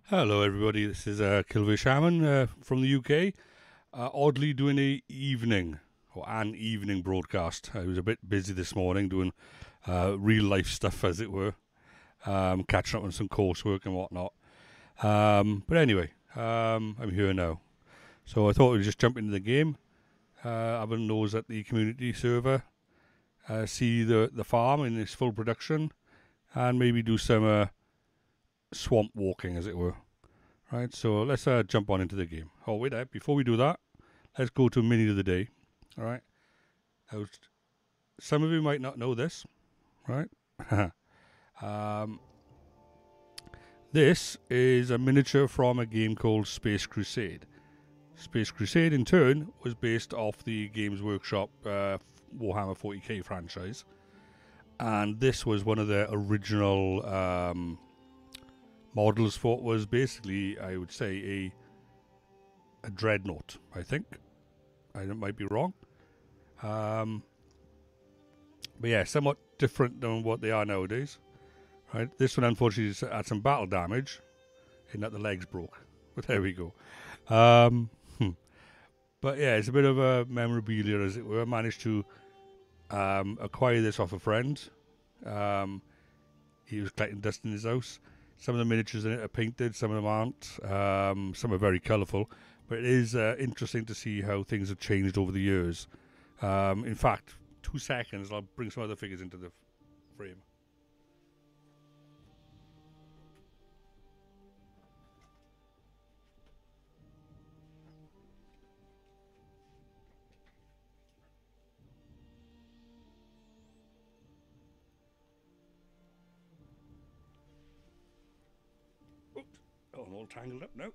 Hello, everybody. This is Kilveyshaman from the UK. Oddly, doing an evening broadcast. I was a bit busy this morning doing real life stuff, as it were, catching up on some coursework and whatnot. But anyway, I'm here now. So I thought we'd just jump into the game, have a nose at the community server, see the farm in its full production, and maybe do some swamp walking, as it were. Right, so let's jump on into the game. Oh, wait, before we do that, let's go to mini of the day. All right. Now, some of you might not know this, right? um, this is a miniature from a game called Space Crusade. Space Crusade, in turn, was based off the Games Workshop Warhammer 40k franchise. And this was one of their original models for what was basically, I would say, a dreadnought, I think. I might be wrong. But yeah, somewhat different than what they are nowadays. Right, this one unfortunately had some battle damage, in that the legs broke. But there we go. But yeah, it's a bit of a memorabilia, as it were. I managed to acquire this off a friend. He was collecting dust in his house. Some of the miniatures in it are painted, some of them aren't. Some are very colourful. But it is interesting to see how things have changed over the years. In fact, 2 seconds, I'll bring some other figures into the frame. Oops. Oh, I'm all tangled up now.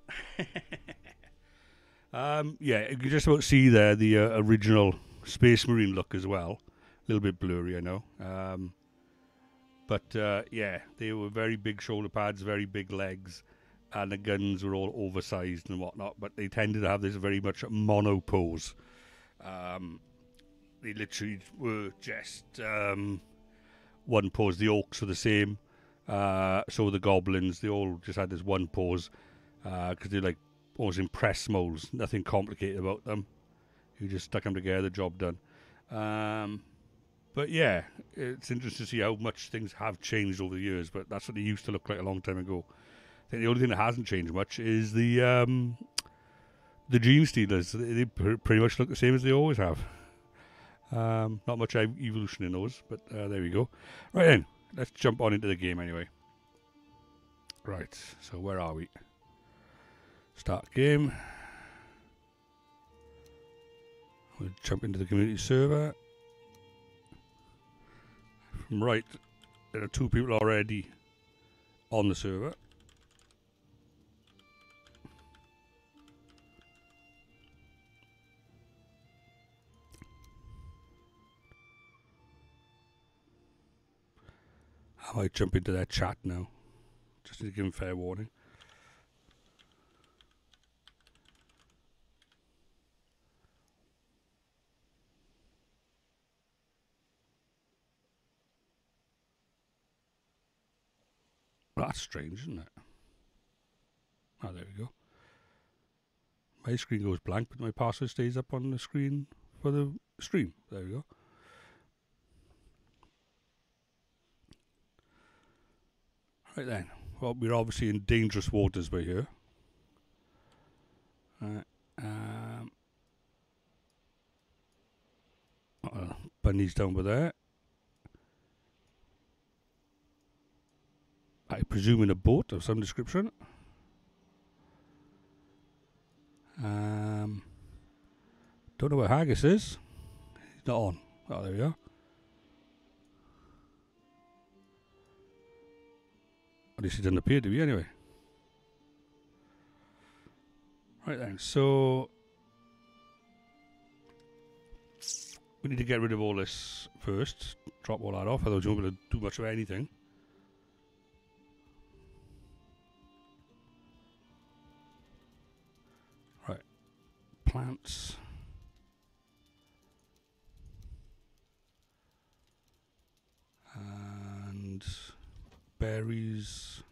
Yeah, you can just about see there the original Space Marine look as well. A little bit blurry, I know. But yeah, they were very big shoulder pads, very big legs, and the guns were all oversized and whatnot. But they tended to have this very much mono pose. Um, they literally were just one pose. The orcs were the same. So were the goblins. They all just had this one pose because they're like almost impress molds. Nothing complicated about them. You just stuck them together, job done. But yeah, it's interesting to see how much things have changed over the years. But that's what they used to look like a long time ago. I think the only thing that hasn't changed much is the Gene Stealers. They pretty much look the same as they always have. Not much evolution in those, but there we go. Right then, let's jump on into the game anyway. Right, so where are we? Start game. We'll jump into the community server. Right, there are 2 people already on the server. I might jump into their chat now, just to give them fair warning. Well, that's strange, isn't it? Oh, there we go. My screen goes blank, but my password stays up on the screen for the stream. There we go. Right then. Well, we're obviously in dangerous waters by here. Bunny's down by there. I presume in a boat of some description. Don't know where Haggis is. He's not on. Oh, there we are. At least he doesn't appear to be anyway. Right then, so we need to get rid of all this first. Drop all that off, otherwise you won't be able to do much of anything. Right. Plants. And berries.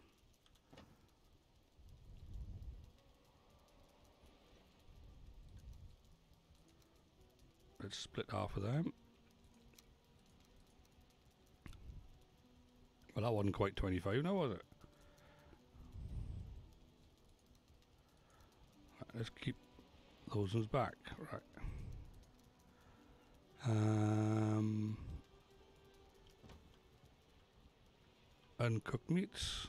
Let's split half of them. Well, that wasn't quite 25 now, was it? Right, let's keep those ones back. Right. Uncooked meats.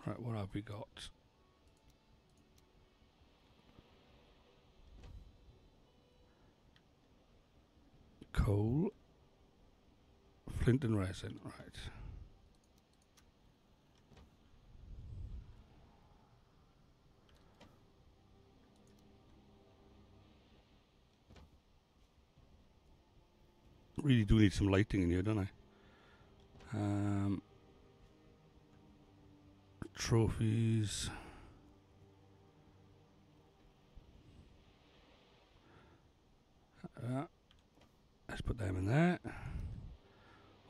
Right, what have we got? Coal, flint and resin, right. Really do need some lighting in here, don't I? Trophies. Let's put them in there.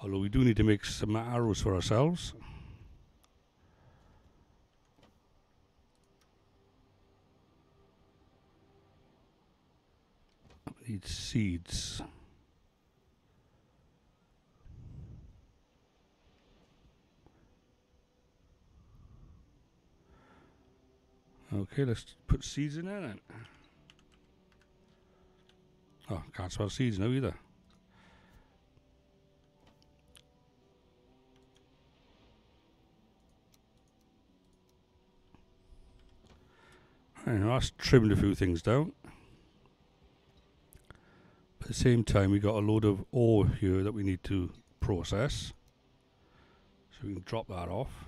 Although we do need to make some arrows for ourselves. We need seeds. Okay, let's put seeds in there then. Oh, can't spell seeds now either. Right, now that's trimmed a few things down. But at the same time, we got a load of ore here that we need to process. So we can drop that off.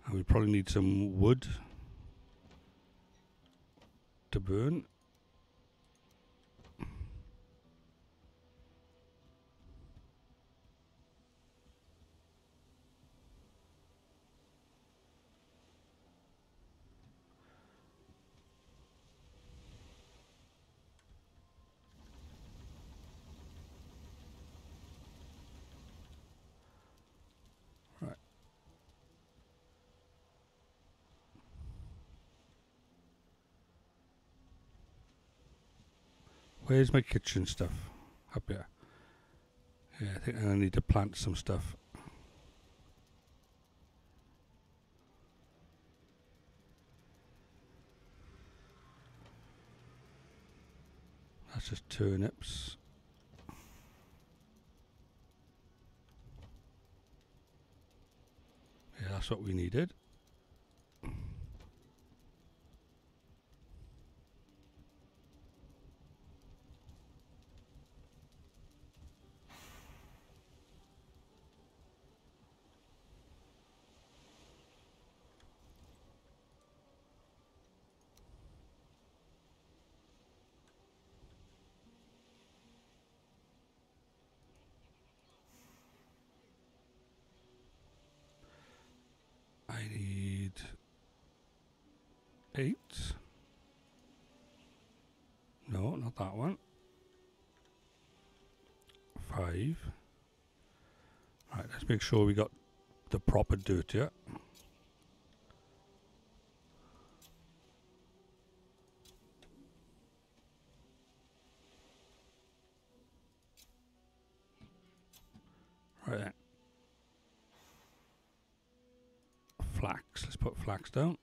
And we probably need some wood to burn. Right. Where's my kitchen stuff? Up here. Yeah, I think I need to plant some stuff. That's just turnips. Yeah, that's what we needed. I need 8. No, not that one. 5. Right, let's make sure we got the proper dirt here. Right then. Flax. Let's put flax down.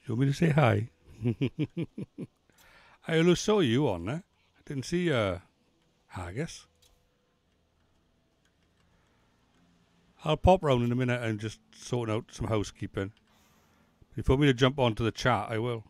You want me to say hi? I only saw you on there. I didn't see haggis. I'll pop round in a minute and just sort out some housekeeping. If you want me to jump onto the chat, I will.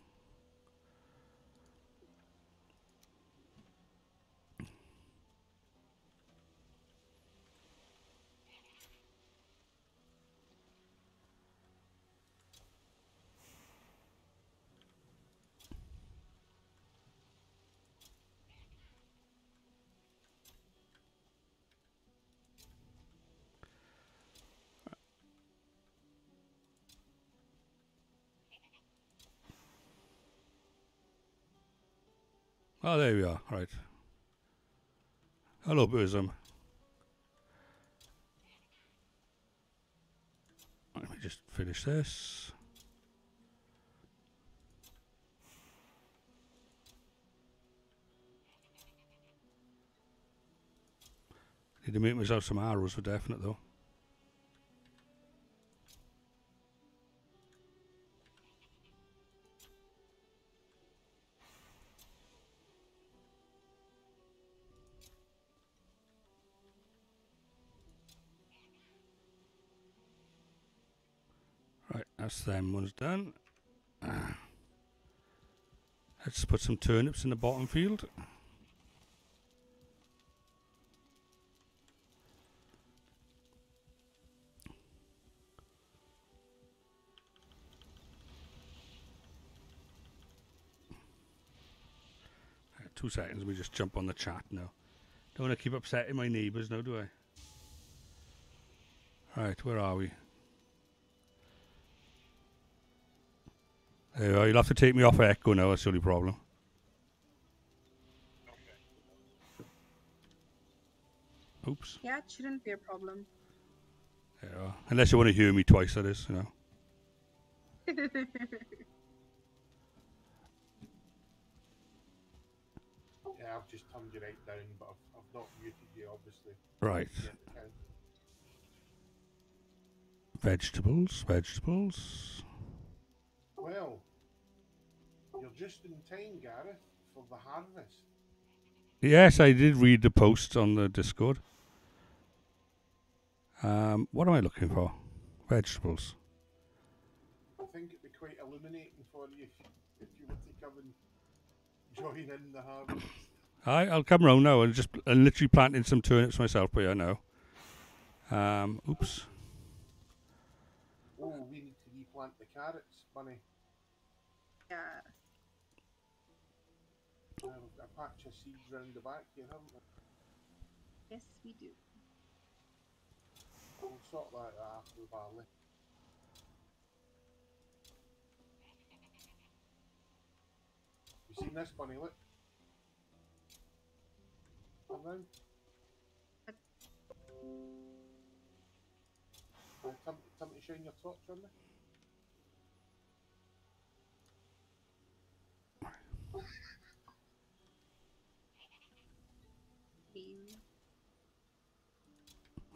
Oh, there we are. Right. Hello, Burzum. Let me just finish this. Need to make myself some arrows for definite, though. Right, that's them ones done. Let's put some turnips in the bottom field. Right, 2 seconds, let me just jump on the chat now. Don't want to keep upsetting my neighbours now, do I? Right, where are we? There you are. You'll have to take me off echo now, that's the only problem. Oops. Yeah, it shouldn't be a problem. There you are. Unless you want to hear me twice, that is, you know. Yeah, I've just turned you right down, but I've not muted you, obviously. Right. Vegetables, vegetables. Well, you're just in time, Gareth, for the harvest. Yes, I did read the post on the Discord. What am I looking for? Vegetables. I think it'd be quite illuminating for you if you were to come and join in the harvest. I'll come round now and just literally planting some turnips myself, but yeah, no. Oops. Oh, we need to replant the carrots, Bunny. Yeah. We've got a patch of seeds round the back here, haven't we? Yes, we do. We'll sort that out after the barley. You seen this, Bunny? Look. Come round. Time to shine your torch on me.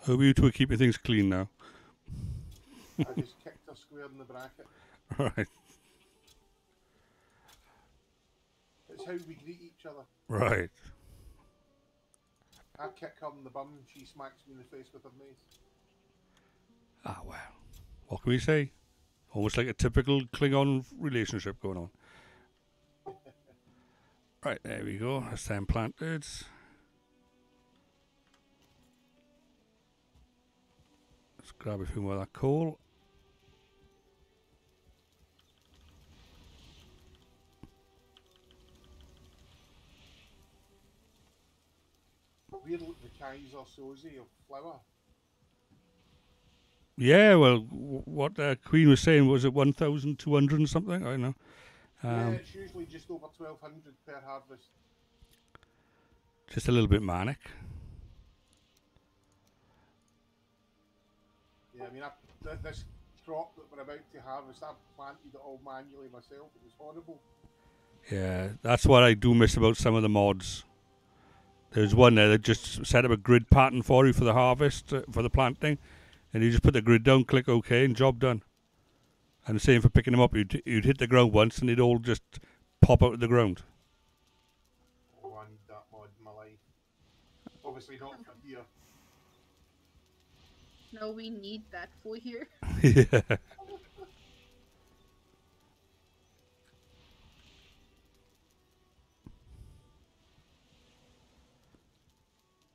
Hope you two are keeping things clean now. I just kicked her square in the bracket. Right. It's how we greet each other. Right. I kick her in the bum, she smacks me in the face with her mace. Ah, well. What can we say? Almost like a typical Klingon relationship going on. Right, there we go. That's them planted. Let's grab a few more of that coal. We're like the Kaiser Soze of flour. Yeah, well, what Queen was saying, was it 1,200 and something? I don't know. Yeah, it's usually just over 1,200 per harvest. Just a little bit manic. Yeah, I mean, this crop that we're about to harvest, I planted it all manually myself. It was horrible. Yeah, that's what I do miss about some of the mods. There's one there that just set up a grid pattern for you for the harvest, for the planting, and you just put the grid down, click OK, and job done. And the same for picking them up. You'd hit the ground once and they'd all just pop out of the ground. Oh, I need that mod in my life. Obviously not for here. No, we need that for here. Yeah.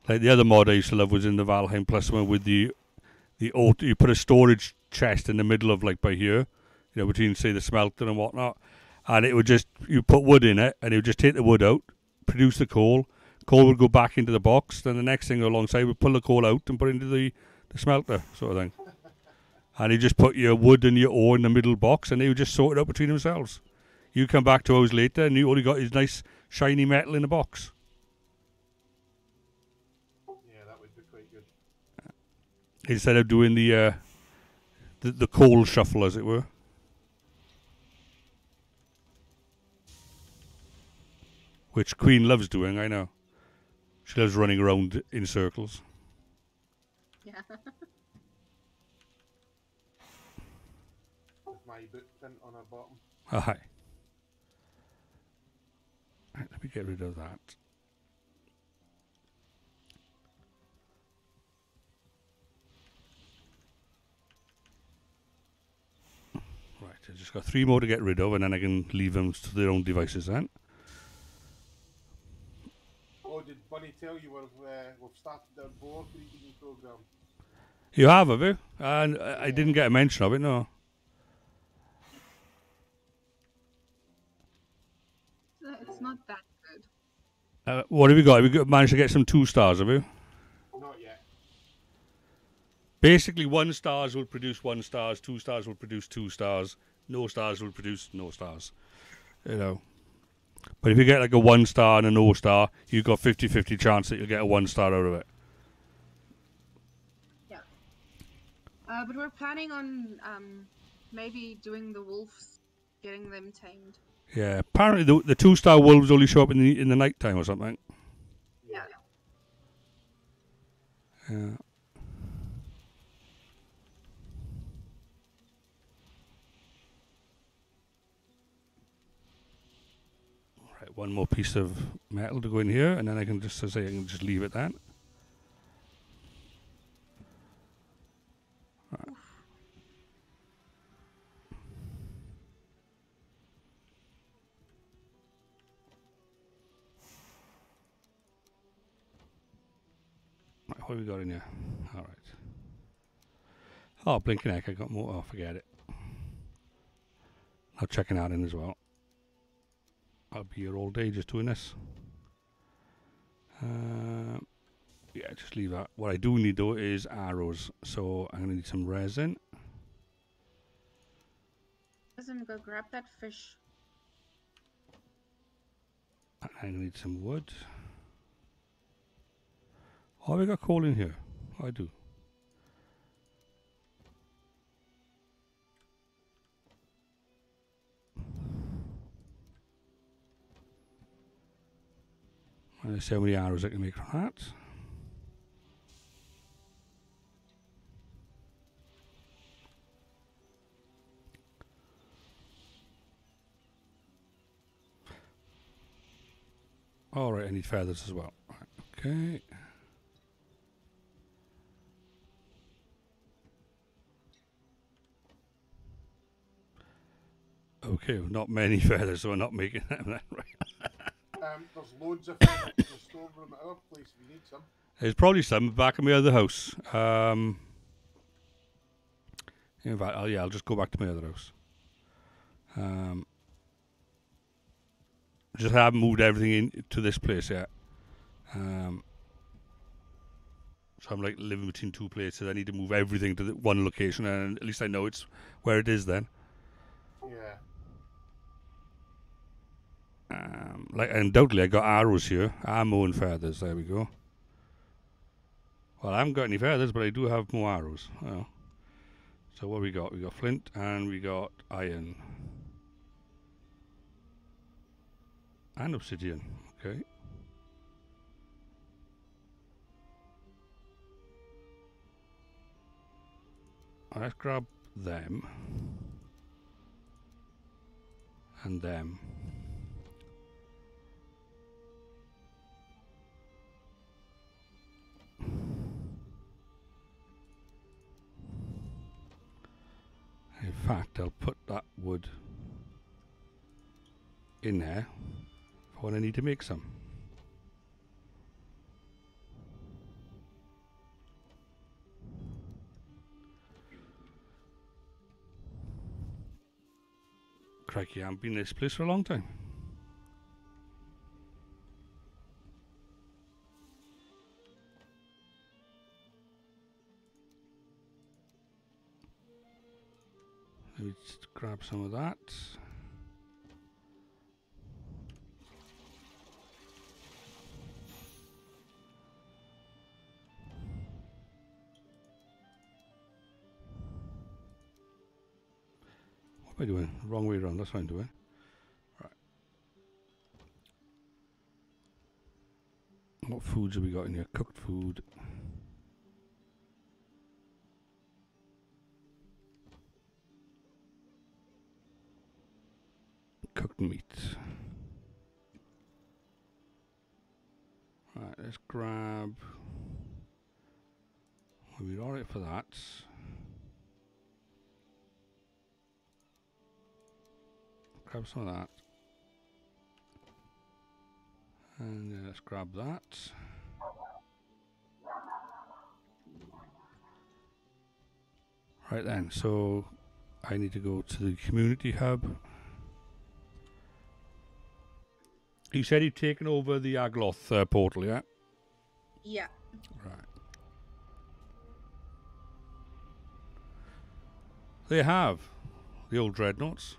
Like the other mod I used to love was in the Valheim Plus one with the auto. You put a storage chest in the middle of like by here, you know, between say the smelter and whatnot, and it would just you put wood in it, and it would just take the wood out, produce the coal. Coal would go back into the box. Then the next thing alongside would pull the coal out and put it into the smelter, sort of thing. And you just put your wood and your ore in the middle box, and they would just sort it out between themselves. You come back 2 hours later, and you only got his nice shiny metal in the box. Yeah, that would be quite good. Instead of doing the coal shuffle, as it were. Which Queen loves doing, I know. She loves running around in circles. Yeah. With my boot print on her bottom. Aye. Right, let me get rid of that. Right, I've just got 3 more to get rid of, and then I can leave them to their own devices then. Oh, did Bunny tell you we've started our board reading program? You have you? And I didn't get a mention of it, no. It's not that good. What have you got? Have you managed to get some 2 stars, have you? Not yet. Basically, 1 stars will produce 1 stars, 2 stars will produce 2 stars, no stars will produce no stars. You know. But if you get like a 1 star and a no star, you've got 50-50 chance that you'll get a 1 star out of it. Yeah. But we're planning on maybe doing the wolves, getting them tamed. Yeah, apparently the 2-star wolves only show up in the night time or something. Yeah. Yeah. Right, 1 more piece of metal to go in here, and then I can just I can just leave it then. Right. Right, what have we got in here? All right. Oh, blinking heck! I got more. Oh, forget it. I'll check that in as well. I'll be here all day just doing this. Yeah, just leave that. What I do need though is arrows. So I'm gonna need some resin. Listen, go grab that fish. And I need some wood. Oh, we got coal in here. Oh, I do. Let's see how many arrows I can make from that. Alright, I need feathers as well. Right, okay. Okay, well, not many feathers, so we're not making them then, right? There's loads of feathers in the storeroom at our place if you need some. There's probably some back in my other house. In fact, I'll just go back to my other house. Just haven't moved everything into this place yet. So I'm like living between 2 places. I need to move everything to one location, and at least I know it's where it is then. Yeah. Like undoubtedly, I got arrows here, ammo and feathers. There we go. Well, I haven't got any feathers, but I do have more arrows. Oh. So what we got? We got flint and we got iron and obsidian. Okay. Let's grab them. and them. In fact, I'll put that wood in there for when I need to make some. Crikey, I haven't been in this place for a long time. Let me just grab some of that. What am I doing? Wrong way around, that's what I'm doing. Right. What foods have we got in here? Cooked food. Cooked meat. Right, let's grab. We're alright for that. Grab some of that. And let's grab that. Right then, so I need to go to the community hub. You said you'd taken over the Agloth portal, yeah? Yeah. Right. They have the old dreadnoughts.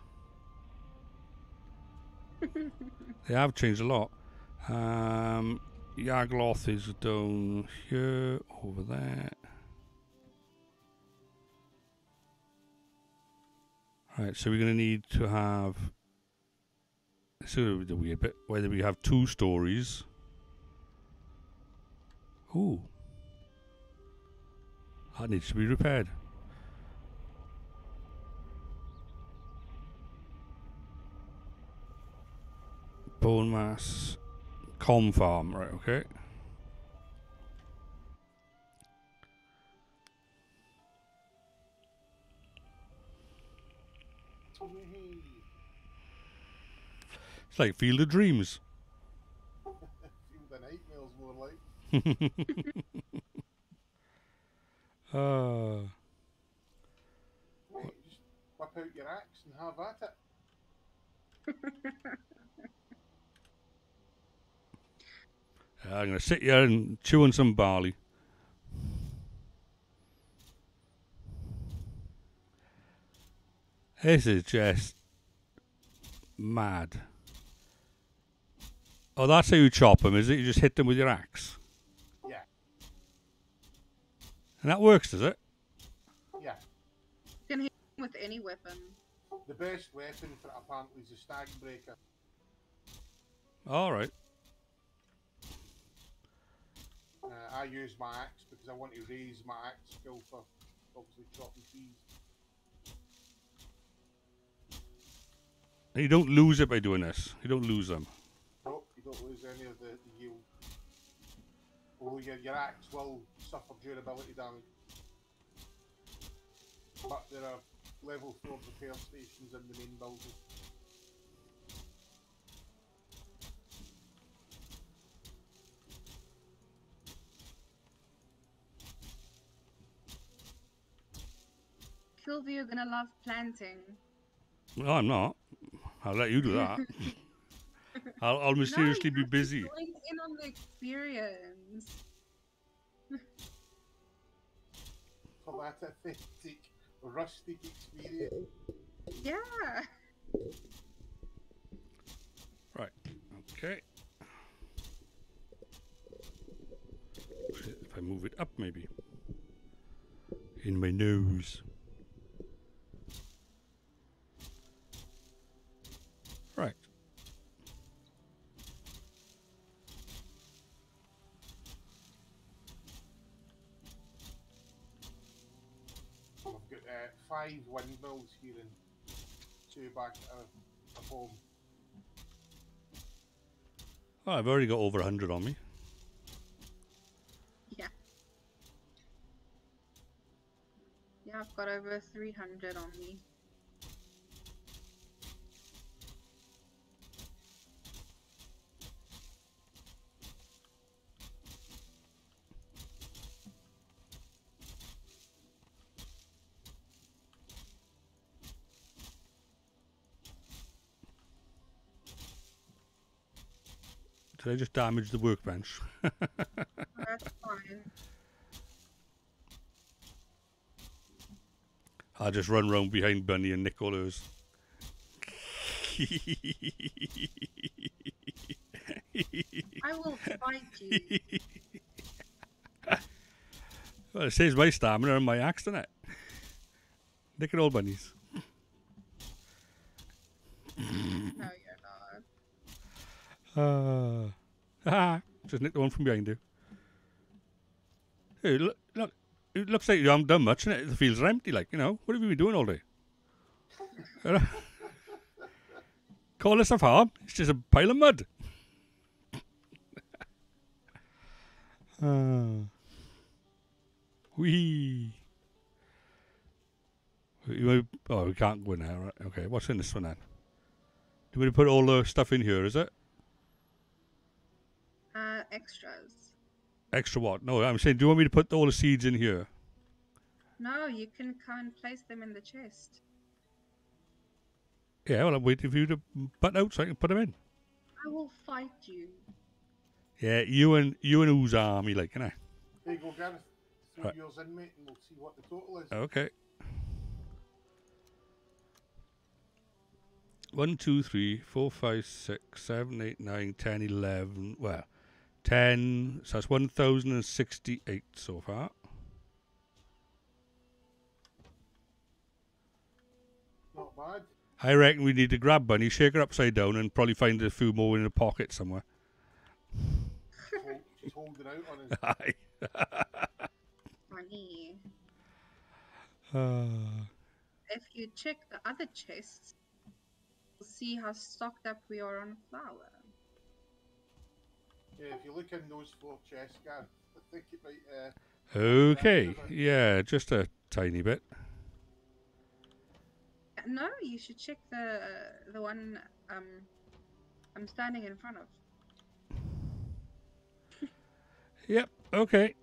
They have changed a lot. Yagloth is down here, over there. Right, so we're going to need to have. This is a weird bit. Whether we have 2 stories. Ooh. That needs to be repaired. Bone mass. Com farm, right, okay. It's like Field of Dreams. Field of Nightmares, more like. Right, just whip out your axe and have at it. I'm going to sit here and chew on some barley. This is just mad. Oh, that's how you chop them, is it? You just hit them with your axe? Yeah. And that works, does it? Yeah. You can hit him with any weapon. The best weapon for it apparently is a stag breaker. Alright. I use my axe because I want to raise my axe skill for obviously chopping trees. And you don't lose it by doing this. You don't lose them. Nope, you don't lose any of the yield. Although your axe will suffer durability damage. But there are level 4 repair stations in the main building. Kilvey, you're gonna love planting. No, I'm not. I'll let you do that. I'll mysteriously be busy. Going in on the experience. For that authentic, rustic experience. Yeah. Right. Okay. If I move it up, maybe. In my nose. Right. I've got 5 windmills here and 2 back at our home. Oh, I've already got over 100 on me. Yeah. Yeah, I've got over 300 on me. Did I just damage the workbench? That's fine. I'll just run round behind Bunny and nick all hers. I will fight you. Well, it saves my stamina and my axe, doesn't it? Nick at all bunnies. No, you're not. Just nick the one from behind you. Hey, look. It looks like you haven't done much, innit? The fields are empty, like, you know. What have you been doing all day? Call this a farm? It's just a pile of mud. Whee. Oh, we can't go in there, right? Okay, what's in this one then? Do we put all the stuff in here, is it? Extras. Extra what? No, I'm saying, do you want me to put all the seeds in here? No, you can come and place them in the chest. Yeah, well, I'm waiting for you to butt out so I can put them in. I will fight you. Yeah, you and whose army, like, innit? There you go, Gareth. Throw Right. yours in, mate, and we'll see what the total is. Okay. 1, 2, 3, 4, 5, 6, 7, 8, 9, 10, 11. Well, 10. So that's 1,068 so far. Not bad. I reckon we need to grab Bunny, shake her upside down, and probably find a few more in a pocket somewhere. She's holding out on us. Aye. Funny. Uh, If you check the other chests, you'll see how stocked up we are on flour. Yeah, if you look in those 4 chests, Gareth, I think it might. okay. Yeah, just a tiny bit. No, you should check the one I'm standing in front of. Yep. Okay.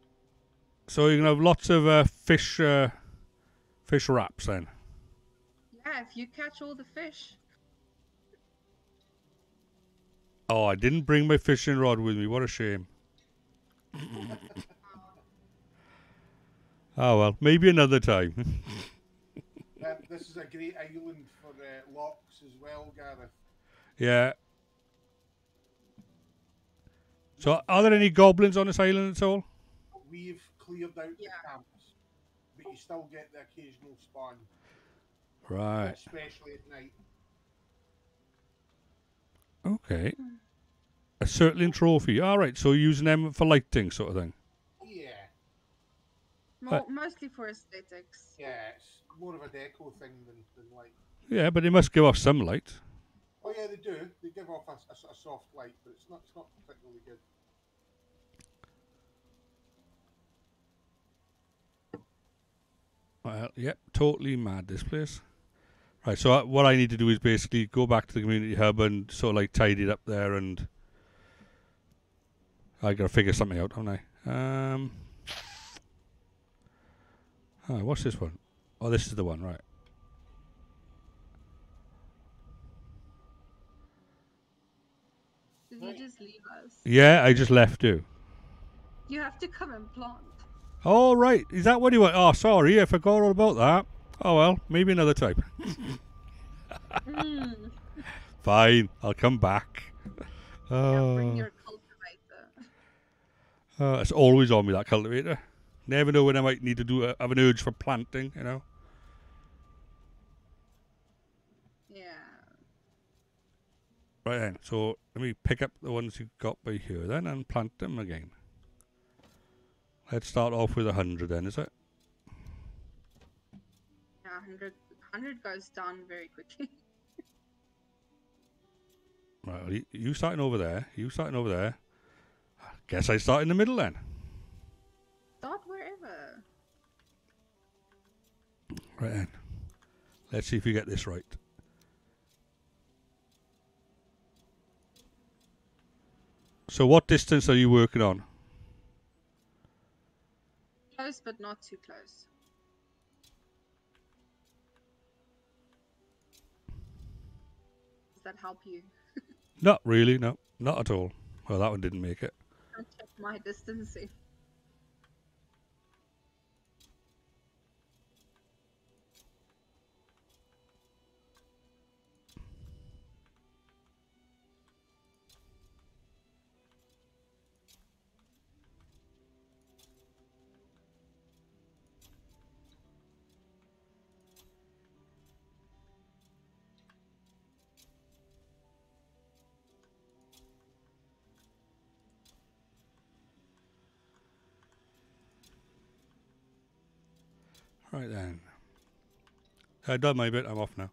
So you're gonna have lots of fish wraps then. Yeah, if you catch all the fish. Oh, I didn't bring my fishing rod with me. What a shame. Oh well, maybe another time. This is a great island for locks as well, Gareth. Yeah. So, are there any goblins on this island at all? We've cleared out Yeah. the camps, but you still get the occasional spawn, Right. especially at night. Okay. A circling trophy. All right. So using them for lighting, sort of thing. Yeah, Mostly for aesthetics. yeah, it's more of a deco thing than light. Yeah, but they must give off some light. Oh yeah, they do. They give off a sort of soft light, but it's not particularly good. Well, yep, totally mad, this place. Right, so what I need to do is basically go back to the community hub and sort of like tidy it up there, and I gotta figure something out, haven't I? What's this one? Oh, this is the one, right. Did you just leave us? Yeah, I just left you. You have to come and plant. Oh, right. Is that what you want? Oh, sorry, I forgot all about that. Oh, well, maybe another time. Fine, I'll come back. Yeah, bring your cultivator. It's always on me, that cultivator. Never know when I might need to have an urge for planting, you know. Yeah. Right then, so let me pick up the ones you got by here then and plant them again. Let's start off with 100 then, is it? Yeah, 100 goes down very quickly. Right, well, you starting over there. You starting over there. Guess I start in the middle then. Start wherever. Right then. Let's see if you get this right. So what distance are you working on? Close, but not too close. Does that help you? Not really, no. Not at all. Well, that one didn't make it. I check my distancing. Right then. I've done my bit. I'm off now.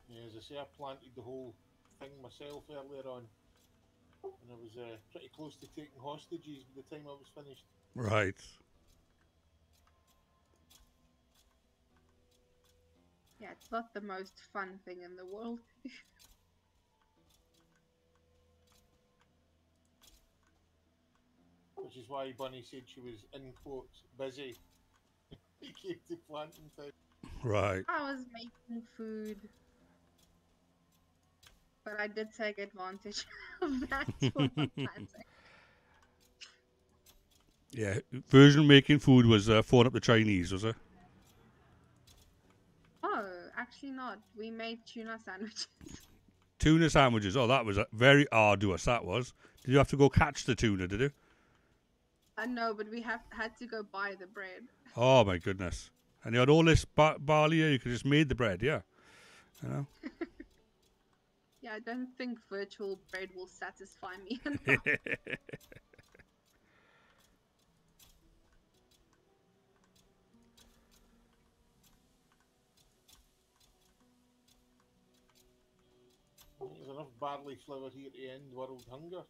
Yeah, as I say, I planted the whole thing myself earlier on, and I was pretty close to taking hostages by the time I was finished. Right. Yeah, it's not the most fun thing in the world. Which is why Bunny said she was, in quotes, busy. He came to planting time. Right. I was making food. But I did take advantage of that for my planting. Yeah. Version making food was phoning up the Chinese, was it? Oh, actually not. We made tuna sandwiches. Tuna sandwiches. Oh, that was very arduous, that was. Did you have to go catch the tuna, did you? No, but we had to go buy the bread. Oh, my goodness. And you had all this barley here, you could just made the bread, yeah. You know? Yeah, I don't think virtual bread will satisfy me enough. There's enough barley flour here to end world hunger.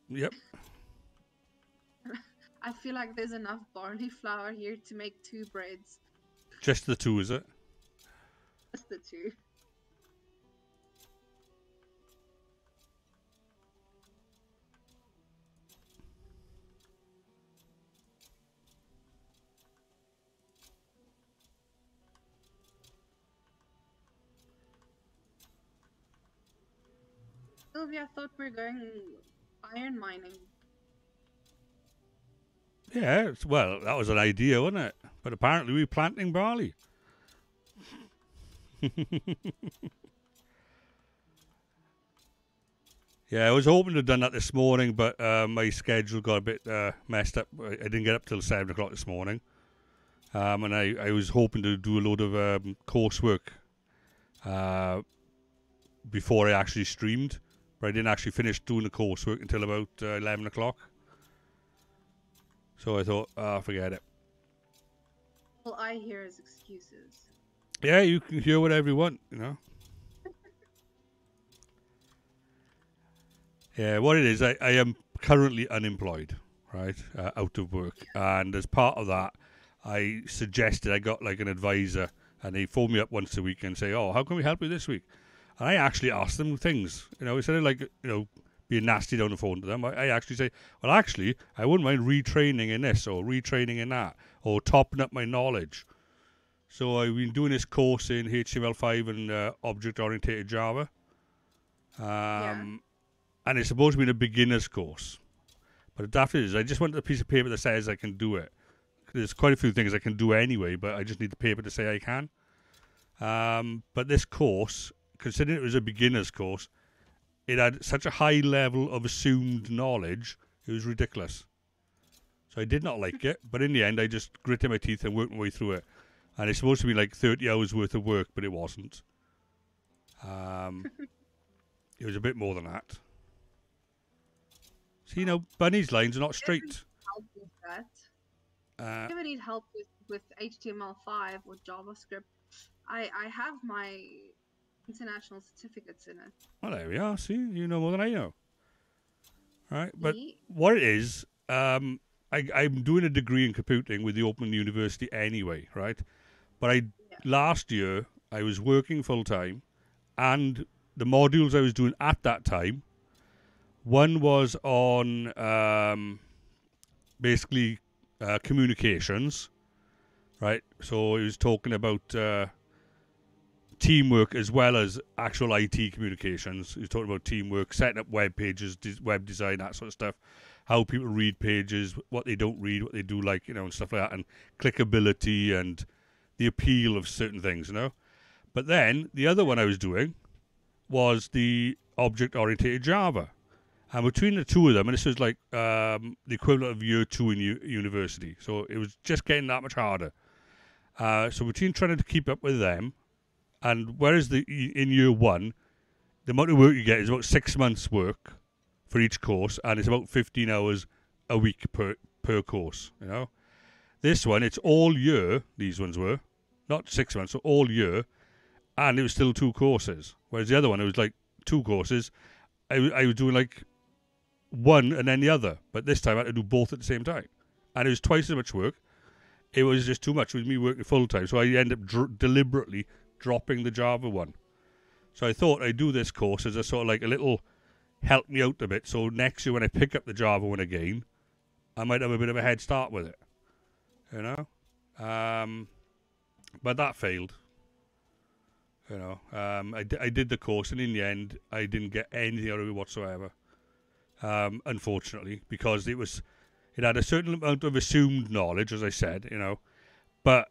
Yep. I feel like there's enough barley flour here to make 2 breads. Just the two, is it? Just the 2. Sylvia, I thought we were going iron mining. Yeah, well, that was an idea, wasn't it? But apparently we're planting barley. Yeah, I was hoping to have done that this morning, but my schedule got a bit messed up. I didn't get up till 7 o'clock this morning. And I was hoping to do a load of coursework before I actually streamed. But I didn't actually finish doing the coursework until about 11 o'clock. So I thought, forget it. All I hear is excuses. Yeah, you can hear whatever you want, you know. Yeah, what it is, I am currently unemployed, right, out of work. And as part of that, I suggested I got like an advisor, and they phone me up once a week and say, oh, how can we help you this week? And I actually ask them things, you know, instead of like, you know, being nasty down the phone to them, I actually say, well, actually, I wouldn't mind retraining in this or retraining in that or topping up my knowledge. So I've been doing this course in HTML5 and object-oriented Java. And it's supposed to be a beginner's course. But the daft is, I just want a piece of paper that says I can do it. There's quite a few things I can do anyway, but I just need the paper to say I can. But this course, considering it was a beginner's course, it had such a high level of assumed knowledge, it was ridiculous. So I did not like it, but in the end I just gritted my teeth and worked my way through it. And it's supposed to be like 30 hours worth of work, but it wasn't. It was a bit more than that. See, Bunny's lines are not straight. Help with that. If you ever need help with HTML5 or JavaScript, I have my international certificates in it. Well, there we are. See, you know more than I know. Right, but Me? what it is, I'm doing a degree in computing with the Open University anyway, right? But last year I was working full time, and the modules I was doing at that time, one was on basically communications, right? So it was talking about teamwork as well as actual IT communications. He was talking about teamwork, setting up web pages, web design, that sort of stuff, how people read pages, what they don't read, what they do like, and stuff like that, and clickability and the appeal of certain things, But then the other one I was doing was the object-oriented Java. And between the two of them, and this was like the equivalent of year 2 in university, so it was just getting that much harder. So between trying to keep up with them, and whereas in year 1, the amount of work you get is about 6 months' work for each course, and it's about 15 hours a week per course, This one, it's all year, these ones were, not 6 months, so all year, and it was still 2 courses. Whereas the other one, it was like 2 courses. I was doing like one and then the other, but this time I had to do both at the same time. And it was twice as much work. It was just too much with me working full time, so I ended up deliberately dropping the Java one. So I thought I'd do this course as a sort of like a little help me out a bit, so next year when I pick up the Java one again, I might have a bit of a head start with it, but that failed. I did the course, and in the end I didn't get anything out of it whatsoever, unfortunately, because it had a certain amount of assumed knowledge, as I said, but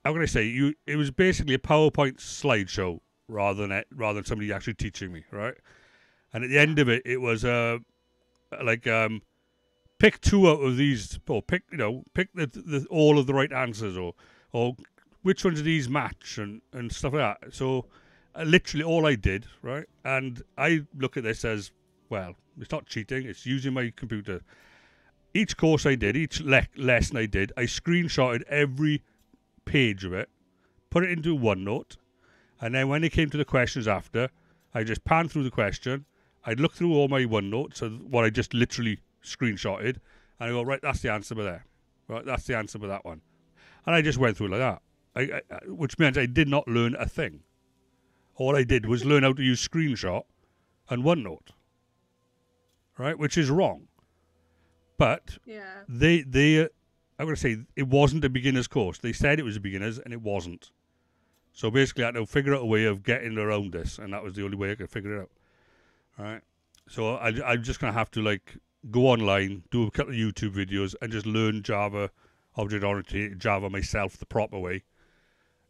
how can I say, it was basically a PowerPoint slideshow rather than somebody actually teaching me, right? And at the end of it, it was pick 2 out of these, or pick the all of the right answers, or which ones of these match, and stuff like that. So literally all I did, right? And I look at this as, well, it's not cheating, it's using my computer. Each course I did, each lesson I did, I screenshotted every page of it, put it into OneNote, and then when it came to the questions after, I just panned through the question, I'd look through all my OneNotes, so what I just literally screenshotted, and I go, right, that's the answer by there. Right, that's the answer by that one. And I just went through like that, which meant I did not learn a thing. All I did was learn how to use Screenshot and OneNote, right, which is wrong. But I'm going to say it wasn't a beginner's course. They said it was a beginner's, and it wasn't. So basically I had to figure out a way of getting around this, and that was the only way I could figure it out. All right. So I'm just going to have to go online, do a couple of YouTube videos, and just learn Java, object-oriented Java myself the proper way.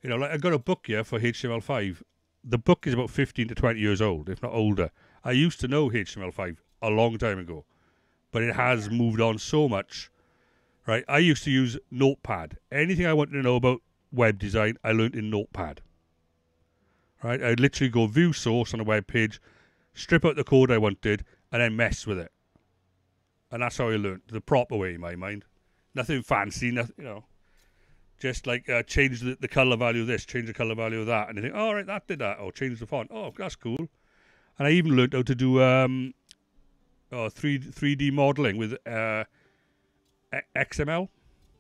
I got a book here for HTML5. The book is about 15 to 20 years old, if not older. I used to know HTML5 a long time ago, but it has moved on so much. Right, I used to use Notepad. Anything I wanted to know about web design, I learned in Notepad. Right, I'd literally go view source on a web page, strip out the code I wanted, and then mess with it. And that's how I learned, the proper way in my mind. Nothing fancy, nothing, just change the color value of this, change the color value of that, and you think, oh, right, that did that, or change the font. Oh, that's cool. And I even learned how to do 3D modeling with XML.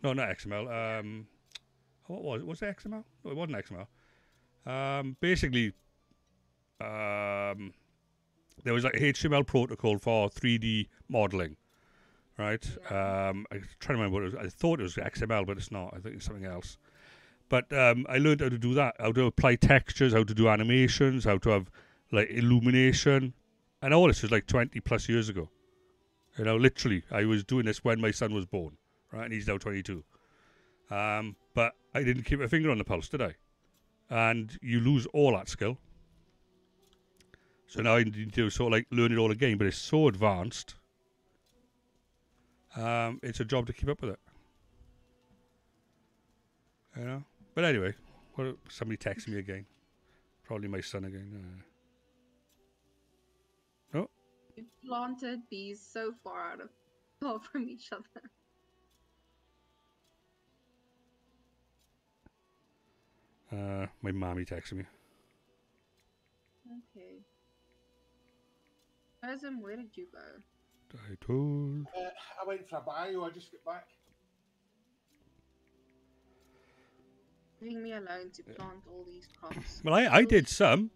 No, not XML. What was it? Was it XML? No, it wasn't XML. Basically, there was a HTML protocol for 3D modeling, right? I'm trying to remember what it was. I thought it was XML, but it's not. I think it's something else. But I learned how to do that, how to apply textures, how to do animations, how to have illumination, and all this was 20 plus years ago. Literally, I was doing this when my son was born, right? And he's now 22. But I didn't keep my finger on the pulse, did I? And you lose all that skill. So now I need to sort of learn it all again, but it's so advanced. It's a job to keep up with it. You know. But anyway, somebody texted me again. Probably my son again. Oh. You planted bees so far from each other. My mommy texted me. Okay. Person, where did you go? I told. I went for a bio. I just got back. Leaving me alone to plant all these crops. Well, I did some.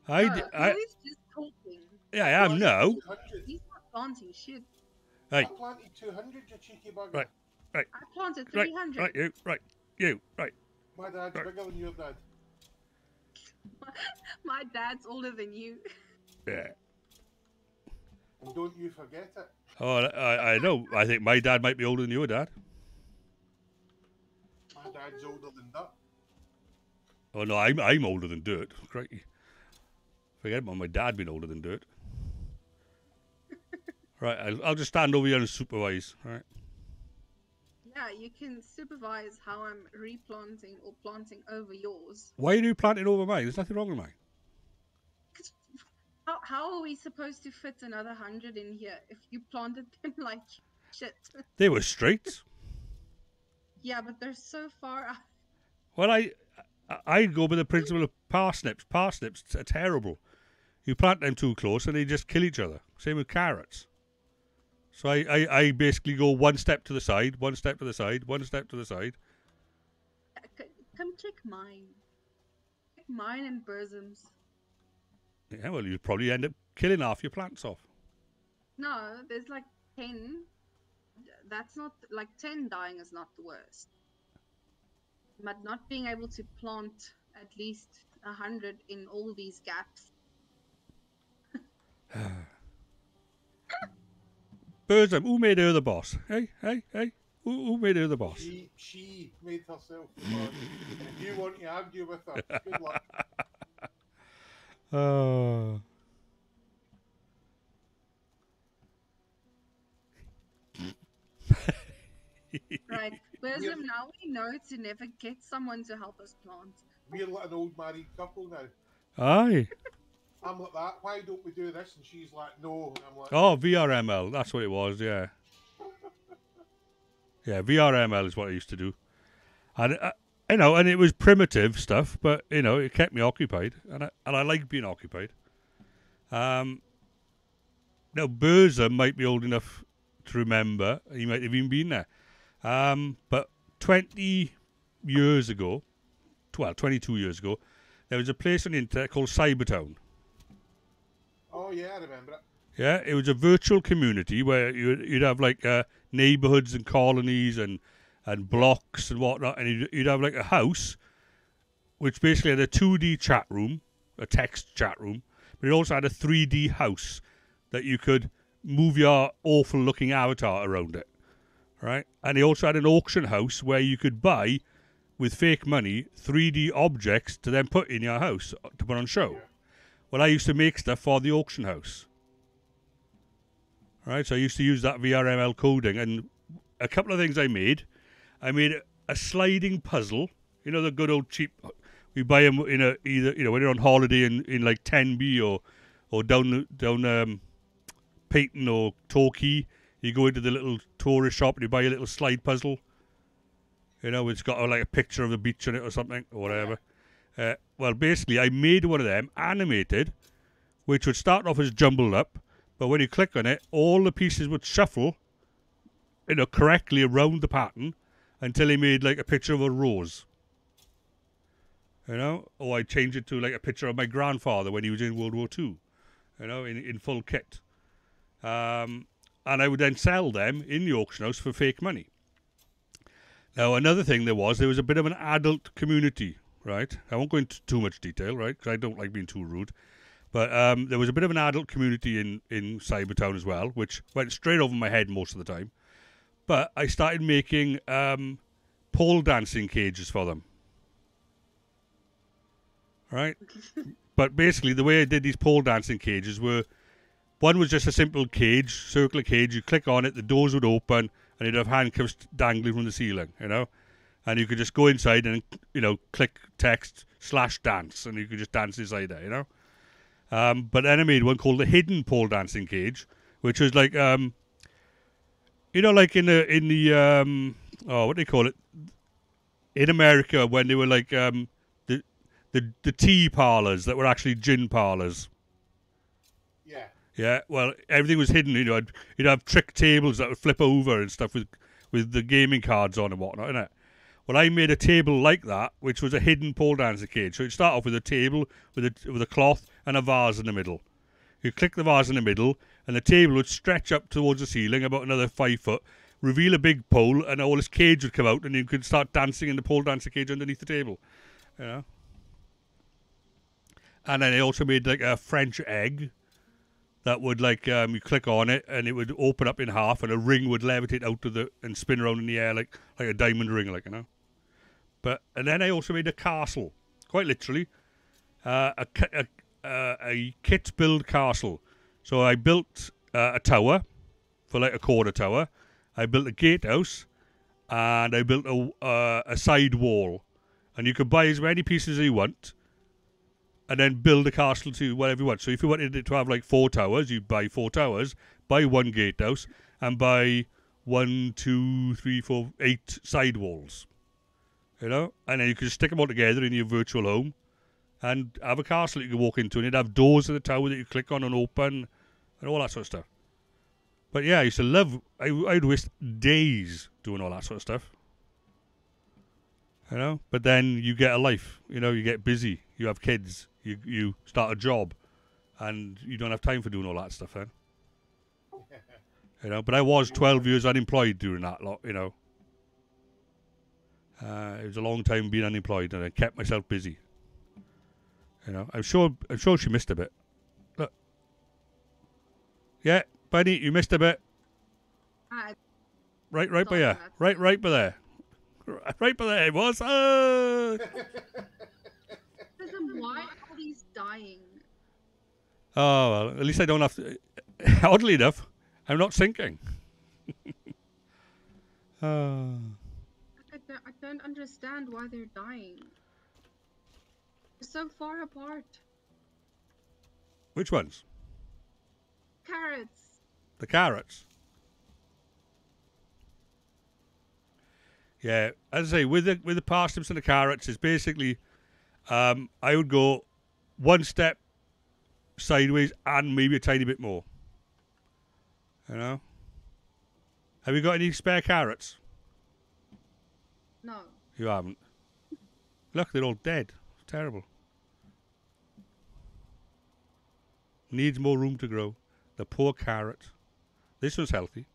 I No, did. Chloe's just talking. Yeah, I am now. He's not planting shit. Hey. I planted 200, you cheeky bugger. Right. I planted 300. Right, you. My dad's bigger than your dad. My dad's older than you. Yeah. And don't you forget it. Oh, I know. I think my dad might be older than your dad. My dad's older than that. Oh no, I'm older than dirt. Crikey. Forget about my dad being older than dirt. Right, I'll just stand over here and supervise. Right. Yeah, you can supervise how I'm replanting or planting over yours. Why are you planting over mine? There's nothing wrong with mine. How are we supposed to fit another 100 in here if you planted them like shit? They were straight. Yeah, but they're so far out. Well, I go with the principle of parsnips. Parsnips are terrible. You plant them too close and they just kill each other. Same with carrots. So I basically go one step to the side, one step to the side, one step to the side. Come check mine. Check mine and Burzum's. Yeah, well, you'd probably end up killing half your plants off. No, there's like 10. That's not, like 10 dying is not the worst. But not being able to plant at least 100 in all these gaps. Burzum, who made her the boss? Hey, who made her the boss? She made herself the boss. And if you want to argue with her, good luck. Right, Burzum, now we know to never get someone to help us plant. We're like an old married couple now. Aye. I'm like that. Why don't we do this? And she's like, no. And I'm like, Oh, VRML. That's what it was, yeah. Yeah, VRML is what I used to do. And, and it was primitive stuff, but, it kept me occupied. And I like being occupied. Now, Burzum might be old enough to remember. He might have even been there. But 20 years ago, 22 years ago, there was a place on the internet called Cybertown. oh, yeah, I remember it. Yeah, it was a virtual community where you'd have like neighborhoods and colonies and blocks and whatnot, and you'd have like a house, which basically had a 2D chat room, a text chat room, but it also had a 3D house that you could move your awful looking avatar around it, right? And it also had an auction house where you could buy, with fake money, 3D objects to then put in your house to put on show. Yeah. Well, I used to make stuff for the auction house. Right, so I used to use that VRML coding, and a couple of things I made a sliding puzzle, the good old cheap, we buy them in either when you're on holiday in like 10B or down Peyton or Torquay, you go into the little tourist shop and you buy a little slide puzzle. It's got like a picture of the beach on it or something or whatever. Well, basically, I made one of them animated, which would start off as jumbled up, but when you click on it, all the pieces would shuffle, correctly around the pattern until they made like a picture of a rose. Or I changed it to like a picture of my grandfather when he was in World War II, in full kit. And I would then sell them in the auction house for fake money. Now, another thing there was a bit of an adult community, right? I won't go into too much detail, right? Because I don't like being too rude. But there was a bit of an adult community in Cybertown as well, which went straight over my head most of the time. But I started making pole dancing cages for them. Right? But basically, the way I did these pole dancing cages were, one was just a simple cage, circular cage. You click on it, the doors would open, and you'd have handcuffs dangling from the ceiling, and you could just go inside and click text /dance, and you could just dance inside there. But then I made one called the hidden pole dancing cage, which was like like in the what do they call it in America when they were like the tea parlors that were actually gin parlors. Yeah. Yeah, well, everything was hidden. You'd have trick tables that would flip over and stuff with the gaming cards on and whatnot, innit? Well, I made a table like that, which was a hidden pole dancer cage. So you'd start off with a table with a cloth and a vase in the middle. You click the vase in the middle, and the table would stretch up towards the ceiling about another 5 foot, reveal a big pole, and all this cage would come out, and you could start dancing in the pole dancer cage underneath the table. And then I also made like a French egg that would you click on it, and it would open up in half, and a ring would levitate out and spin around in the air like a diamond ring, And then I also made a castle, quite literally, a kit build castle. So I built a tower for like a quarter tower. I built a gatehouse, and I built a side wall, and you could buy as many pieces as you want, and then build a castle to whatever you want. So if you wanted it to have like 4 towers, you buy 4 towers, buy 1 gatehouse, and buy 1, 2, 3, 4, 8 side walls. And then you could just stick them all together in your virtual home and have a castle you could walk into, and you'd have doors in the tower that you click on and open and all that sort of stuff. But yeah, I used to love, I'd waste days doing all that sort of stuff. But then you get a life, you get busy, you have kids, you start a job, and you don't have time for doing all that stuff then. But I was 12 years unemployed during that lot, It was a long time being unemployed, and I kept myself busy. I'm sure she missed a bit. Look. Yeah, Bunny, you missed a bit. Right by there. Right by there. Right by there it was. Why are these dying? Oh, well, at least I don't have to. Oddly enough, I'm not sinking. I don't understand why they're dying. They're so far apart. Which ones? Carrots. The carrots. Yeah, as I say, with the parsnips and the carrots, it's basically, I would go 1 step sideways and maybe a tiny bit more. Have you got any spare carrots? No. You haven't. Look, they're all dead. It's terrible. Needs more room to grow. The poor carrot. This one's healthy.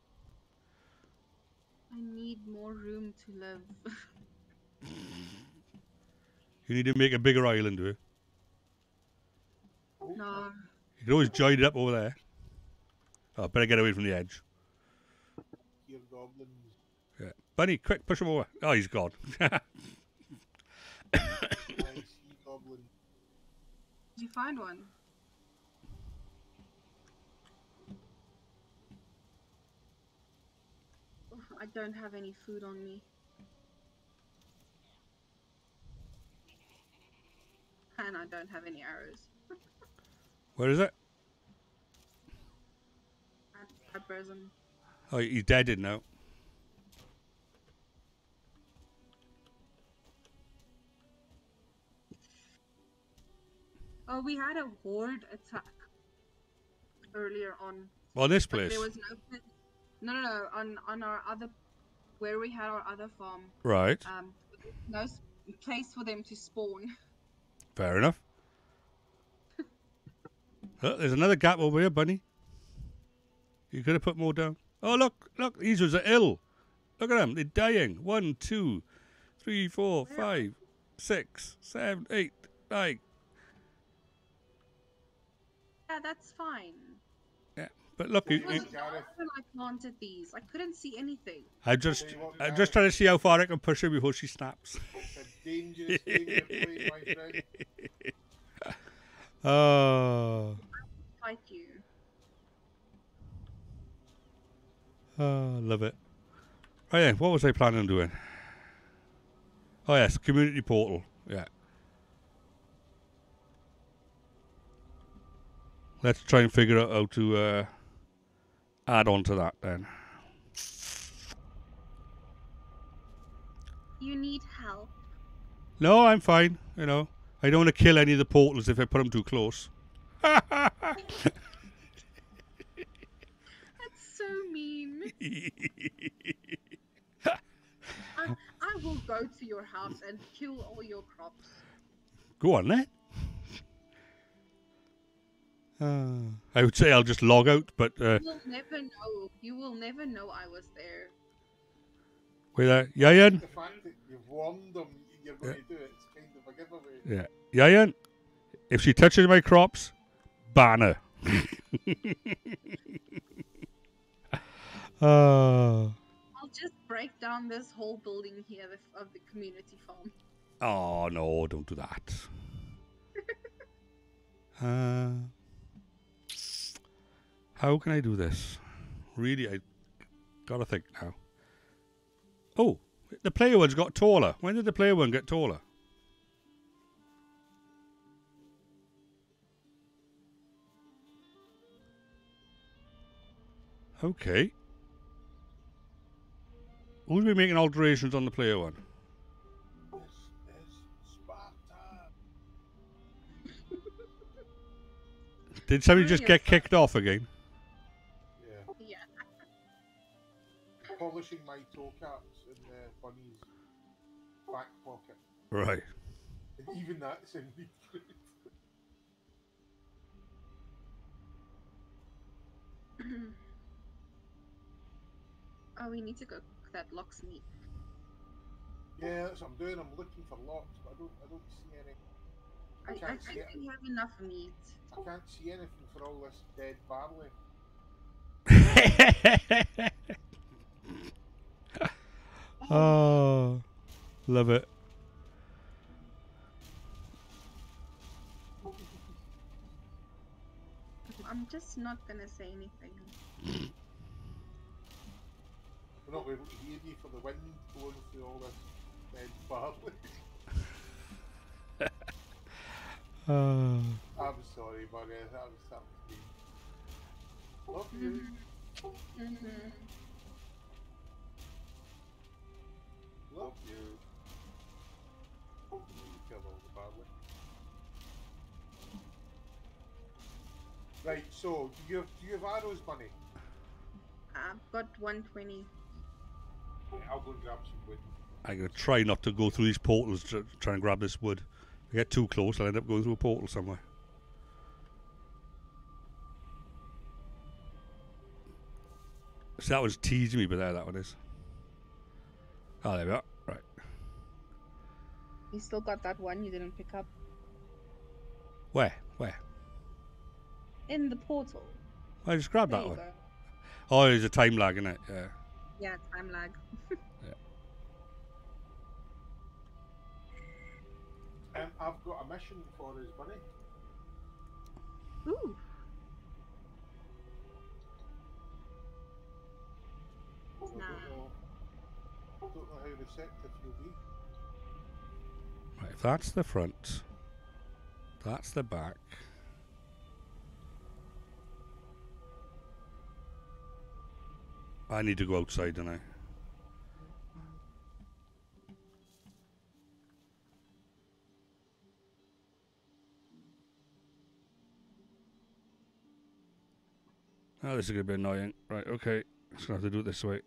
I need more room to live. You need to make a bigger island, do you? No. You can always join it up over there. Oh, better get away from the edge. Your goblins. Yeah. Bunny, quick, push him over. Oh, he's gone. Nice, you goblin. Did you find one? I don't have any food on me. And I don't have any arrows. Where is it? At my prison. Oh, he's dead now. Oh, we had a horde attack earlier on. Well, this But place. there was no on our other, where we had our other farm. Right. No place for them to spawn. Fair enough. Oh, there's another gap over here, Bunny. You could have put more down. Oh, look, these ones are ill. Look at them, they're dying. 1, 2, 3, 4, 5, 6, 7, 8, 9. Yeah, that's fine. Yeah, but look, When I planted these, I couldn't see anything. I'm just trying to see how far I can push her before she snaps. It's a dangerous game you're playing, my friend. Oh. Fight you. Oh, love it. Right then, what was I planning on doing? Oh yes, community portal. Yeah. Let's try and figure out how to add on to that then. You need help. No, I'm fine. You know, I don't want to kill any of the portals if I put them too close. That's so mean. I will go to your house and kill all your crops. Go on then. I would say I'll just log out, but You will never know. You will never know I was there. wait there, Yayan. The fact that you've warned them you're going to do it, it's kind of a giveaway. Yeah, Yayan. If she touches my crops, ban her. I'll just break down this whole building here of the community farm. Oh no, don't do that. How can I do this? Really, I gotta think now. Oh, the player one's got taller. When did the player one get taller? Okay. Who's been making alterations on the player one? This is Sparta. Did somebody just get kicked off again? Yeah. Yeah. Polishing my toe caps in Bunny's back pocket. Right. And even that's in the Oh, we need to go cook that locksmith. Yeah, that's what I'm doing. I'm looking for locks, but I don't see any. I can't don't see it. think we have enough meat. I can't see anything for all this dead barley. Oh, love it. I'm just not gonna say anything. We're not able to hear you for the wind blowing through all this dead barley. I'm sorry, Bunny. That was me. Love you. Mm-hmm. Love you. You kill all the barley. Right, so do you have arrows, Bunny? I've got 120. Yeah, I'll go and grab some wood. I'm going to try not to go through these portals to try and grab this wood. If I get too close, I'll end up going through a portal somewhere. So that was teasing me, but there that one is. Oh, there we are. Right. You still got that one you didn't pick up? Where? Where? In the portal. I just grabbed There that you one. go. Oh, there's a time lag in it. Yeah. Yeah, time lag. I've got a mission for us, Bunny. Ooh. I don't know how receptive you'll be. Right. If that's the front, that's the back. I need to go outside, don't I? Oh, this is going to be annoying. Right, okay. Just going to have to do it this way.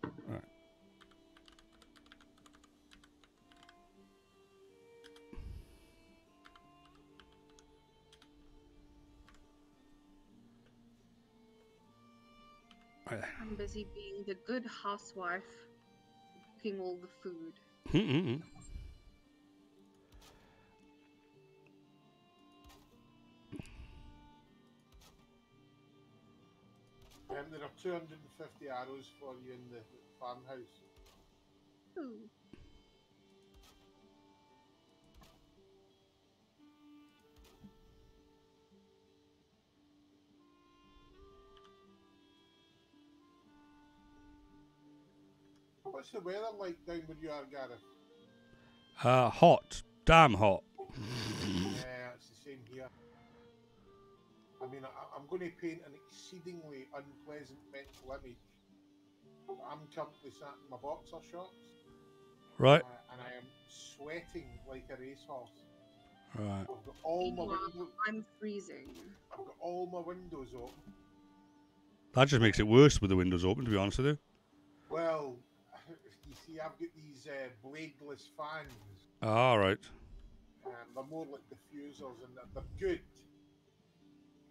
Right. Right. I'm busy being the good housewife, cooking all the food. There are 250 arrows for you in the farmhouse. Ooh. What's the weather like down where you are, Gareth? Hot. Damn hot. Yeah, it's the same here. I mean, I'm going to paint an exceedingly unpleasant mental image. I'm currently sat in my boxer shorts. Right. And I am sweating like a racehorse. Right. I've got all my Meanwhile, windows. I'm freezing. I've got all my windows open. That just makes it worse with the windows open, to be honest with you. Well, you see, I've got these bladeless fans. All right. They're more like diffusers, and they're good.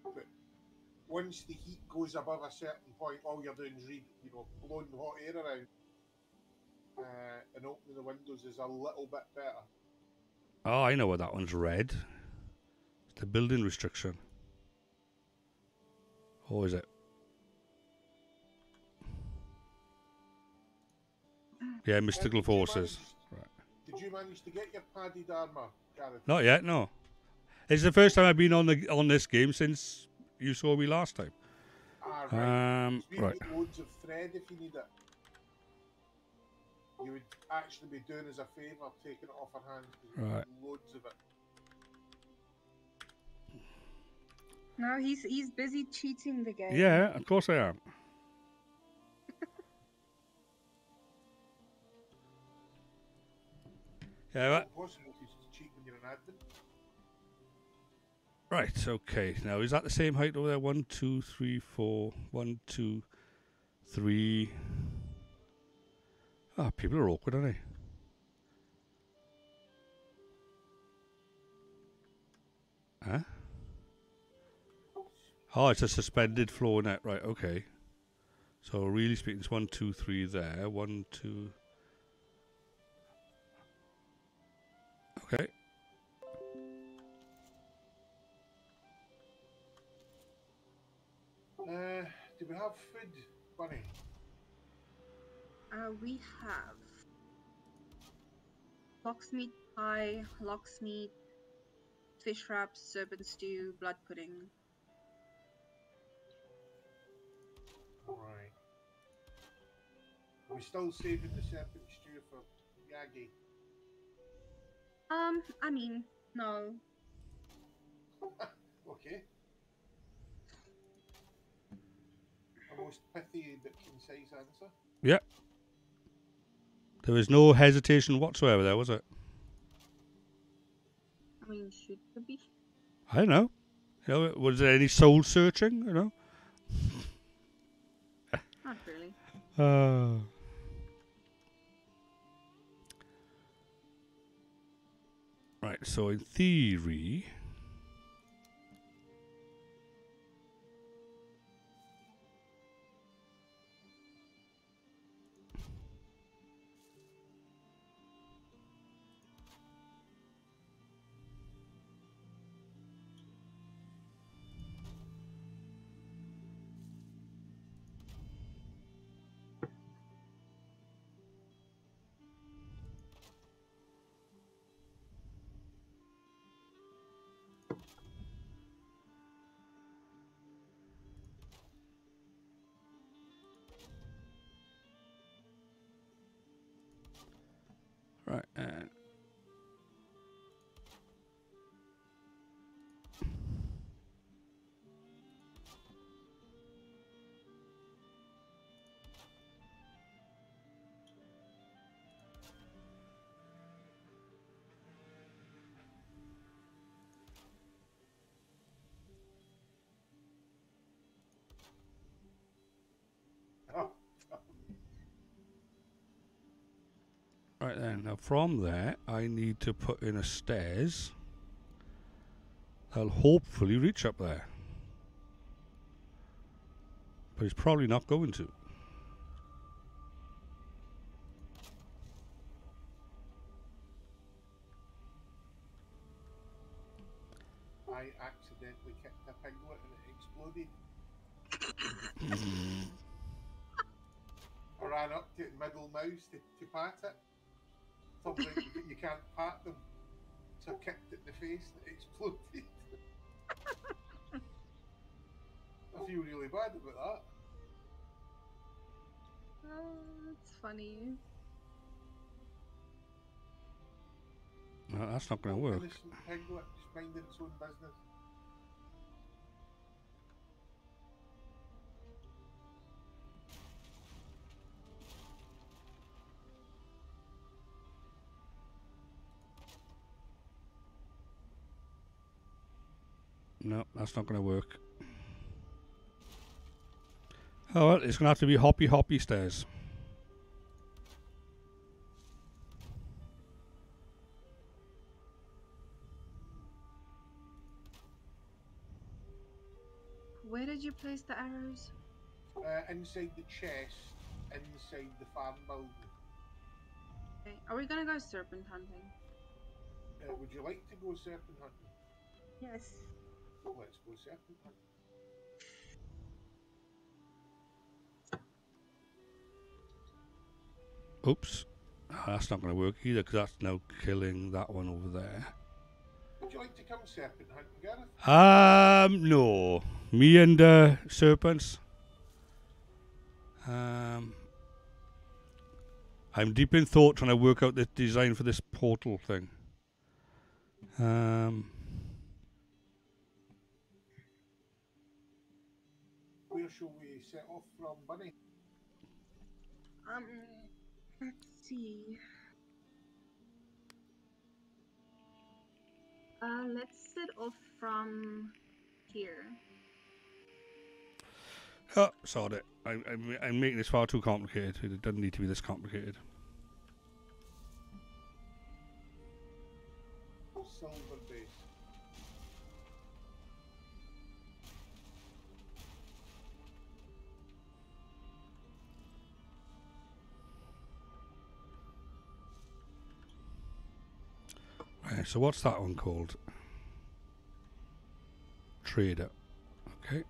But once the heat goes above a certain point, all you're doing is blowing hot air around. And opening the windows is a little bit better. Oh, I know what that one's red. It's the building restriction. Or is it? Yeah, mystical forces. Right. Did you manage to get your padded armour, Gareth? Not yet, no. It's the first time I've been on this game since you saw me last time. Ah, right. We've Right. got loads of thread if you need it. You would actually be doing us a favour taking it off our hands. Right. Loads of it. No, he's busy cheating the game. Yeah, of course I am. Yeah, It's impossible to cheat when you're an admin. right, okay. Now, is that the same height over there? 1, 2, 3, 4. 1, 2, 3. Ah, people are awkward, aren't they? Huh? Oh, it's a suspended floor net. Right, okay. So, really speaking, it's 1, 2, 3 there. 1, 2. Okay. Do we have food, Bunny? We have foxmeat pie, loxmeat, fish wraps, serpent stew, blood pudding. Right. Are we still saving the serpent stew for Yagi? I mean, no. Okay. A most pithy but concise answer. Yeah. There was no hesitation whatsoever there, was it? I mean, should there be? I don't know. You know, was there any soul searching? You know. Not really. Right. So in theory, right. Oh, Right then. Now from there, I need to put in a stairs. I'll hopefully reach up there, but he's probably not going to. I accidentally kicked a piglet and it exploded. I ran up to the middle mouse to pat it. Turns out you can't pat them. So I kicked it in the face and it exploded. I feel really bad about that. Oh, that's funny. No, that's not going to work. Innocent piglet just minding its own business. No, that's not going to work. Oh, well, it's going to have to be hoppy stairs. Where did you place the arrows? Inside the chest, inside the farm building. Okay. Are we gonna go serpent hunting? Would you like to go serpent hunting? Yes. Let's go serpent hunting. Oops. Oh, that's not going to work either because that's now killing that one over there. Would you like to come serpent hunting, Gareth? No. Me and serpents. I'm deep in thought trying to work out the design for this portal thing. Where shall we set off from, Bunny? Let's see. Let's set off from here. Oh, sorry. I'm making this far too complicated. It doesn't need to be this complicated. Silver base. Right, so what's that one called? Trader. Okay.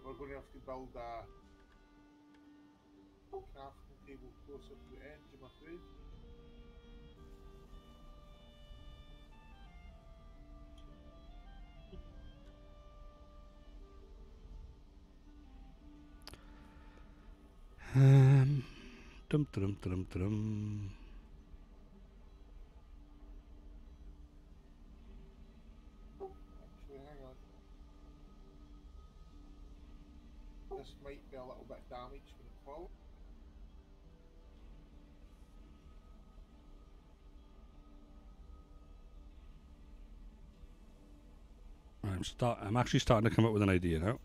We're going to have to build a crafting table closer to the edge, I'm afraid. Dum dum dum dum. Actually, hang on. This might be a little bit damaged when it falls. I'm actually starting to come up with an idea now.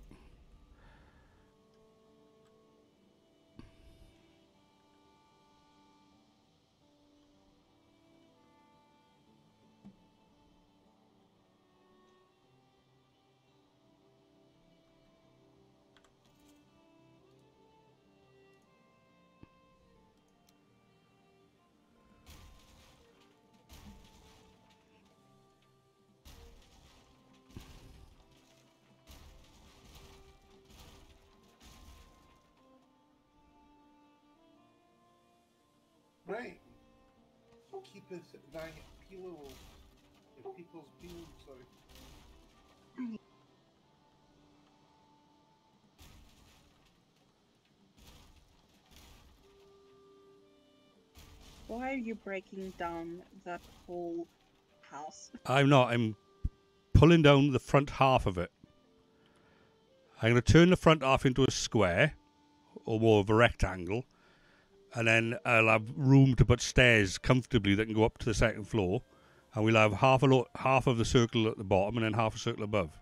Right. Keepeth thine pillow. People's pillow, sorry. Why are you breaking down that whole house? I'm not. I'm pulling down the front half of it. I'm going to turn the front half into a square, or more of a rectangle, and then I'll have room to put stairs comfortably that can go up to the second floor, and we'll have half of the circle at the bottom and then half a circle above.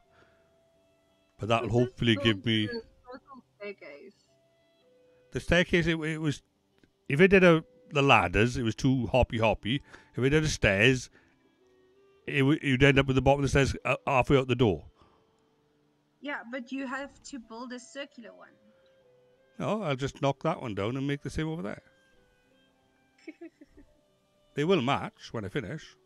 But that'll hopefully give me Staircase. the staircase. It was if it did the ladders, it was too hoppy. If it did the stairs, you'd end up with the bottom of the stairs halfway out the door. Yeah, but you have to build a circular one. No, I'll just knock that one down and make the same over there. They will match when I finish.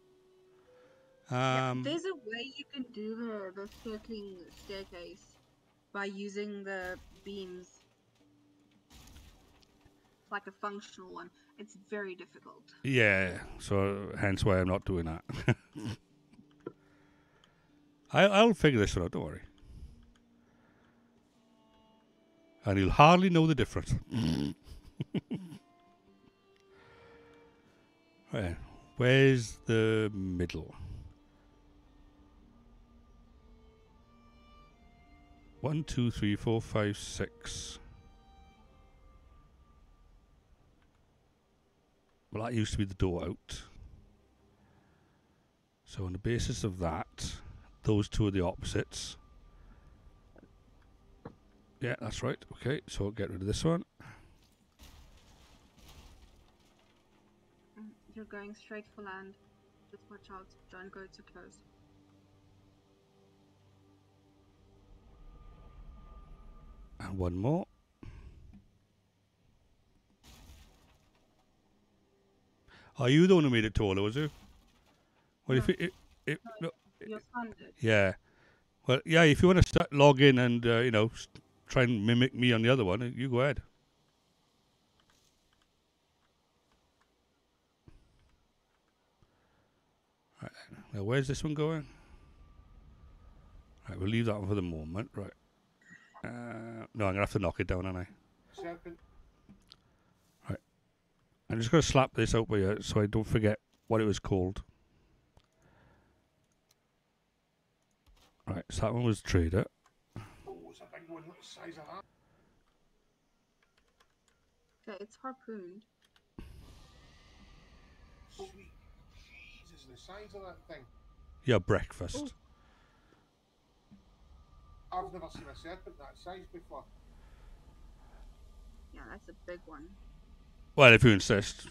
Yeah, there's a way you can do the circling staircase by using the beams. like a functional one, it's very difficult. Yeah, so hence why I'm not doing that. I'll figure this one out, don't worry. And you'll hardly know the difference. Right, where's the middle? 1, 2, 3, 4, 5, 6. Well, that used to be the door out. So on the basis of that, those two are the opposites. Yeah, that's right. Okay, so I'll get rid of this one. You're going straight for land. Just watch out. Don't go too close. And one more. Are you the one who made it taller, was you? Well, No. no, Your son did. yeah. Well, yeah. If you want to log in and try and mimic me on the other one, you go ahead. Right. Now, where's this one going? Right, we'll leave that one for the moment. Right. No, I'm gonna have to knock it down, aren't I? Serpent. Right. I'm just gonna slap this out here so I don't forget what it was called. Right. So that one was trader. Oh, it's a big one. What the size of that? Okay, it's harpooned. Sweet Jesus, the size of that thing. Yeah, breakfast. Ooh. I've never seen a serpent that size before. Yeah, that's a big one. Well, if you insist,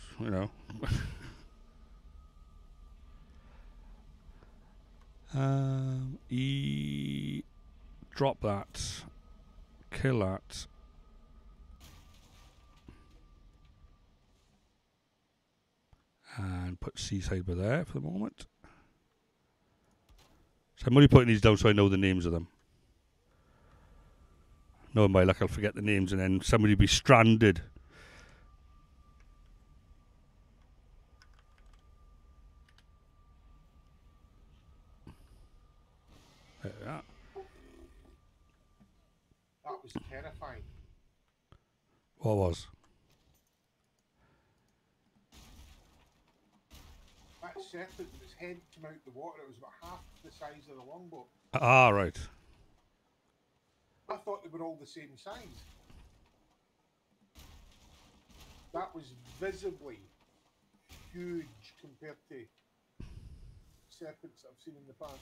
drop that, kill that, and put seaside by there for the moment. So I'm only putting these down so I know the names of them. Knowing my luck, I'll forget the names and then somebody will be stranded. There we are. That was terrifying. What was? That serpent with its head came out the water. It was about half the size of the longboat. Ah, right. I thought they were all the same size. That was visibly huge compared to serpents I've seen in the past.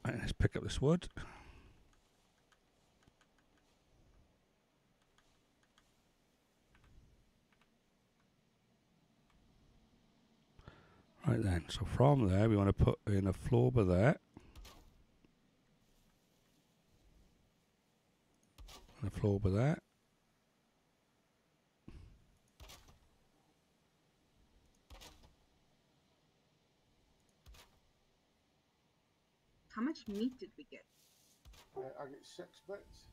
Right, let's pick up this wood. Right then, so from there we want to put in a floor by there. And a floor by there. How much meat did we get? I get 6 bits.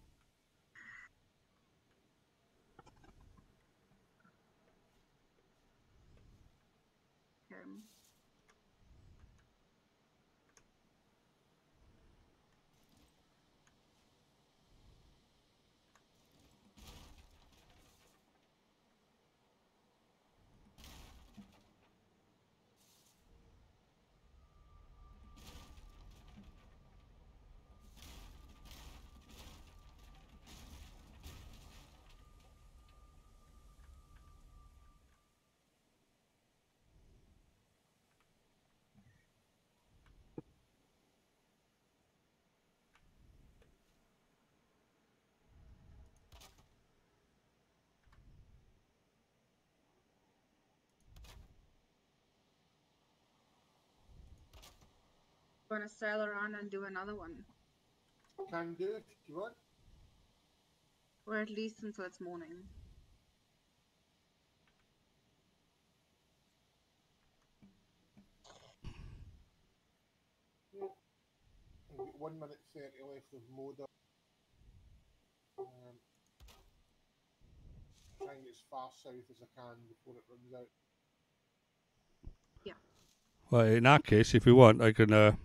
Okay. Want to sail around and do another one, Can do if you want. or at least until it's morning. Yeah. I've got 1 minute 30 left of motor. Trying to get as far south as I can before it runs out. Yeah. Well, in that case, if you want, I can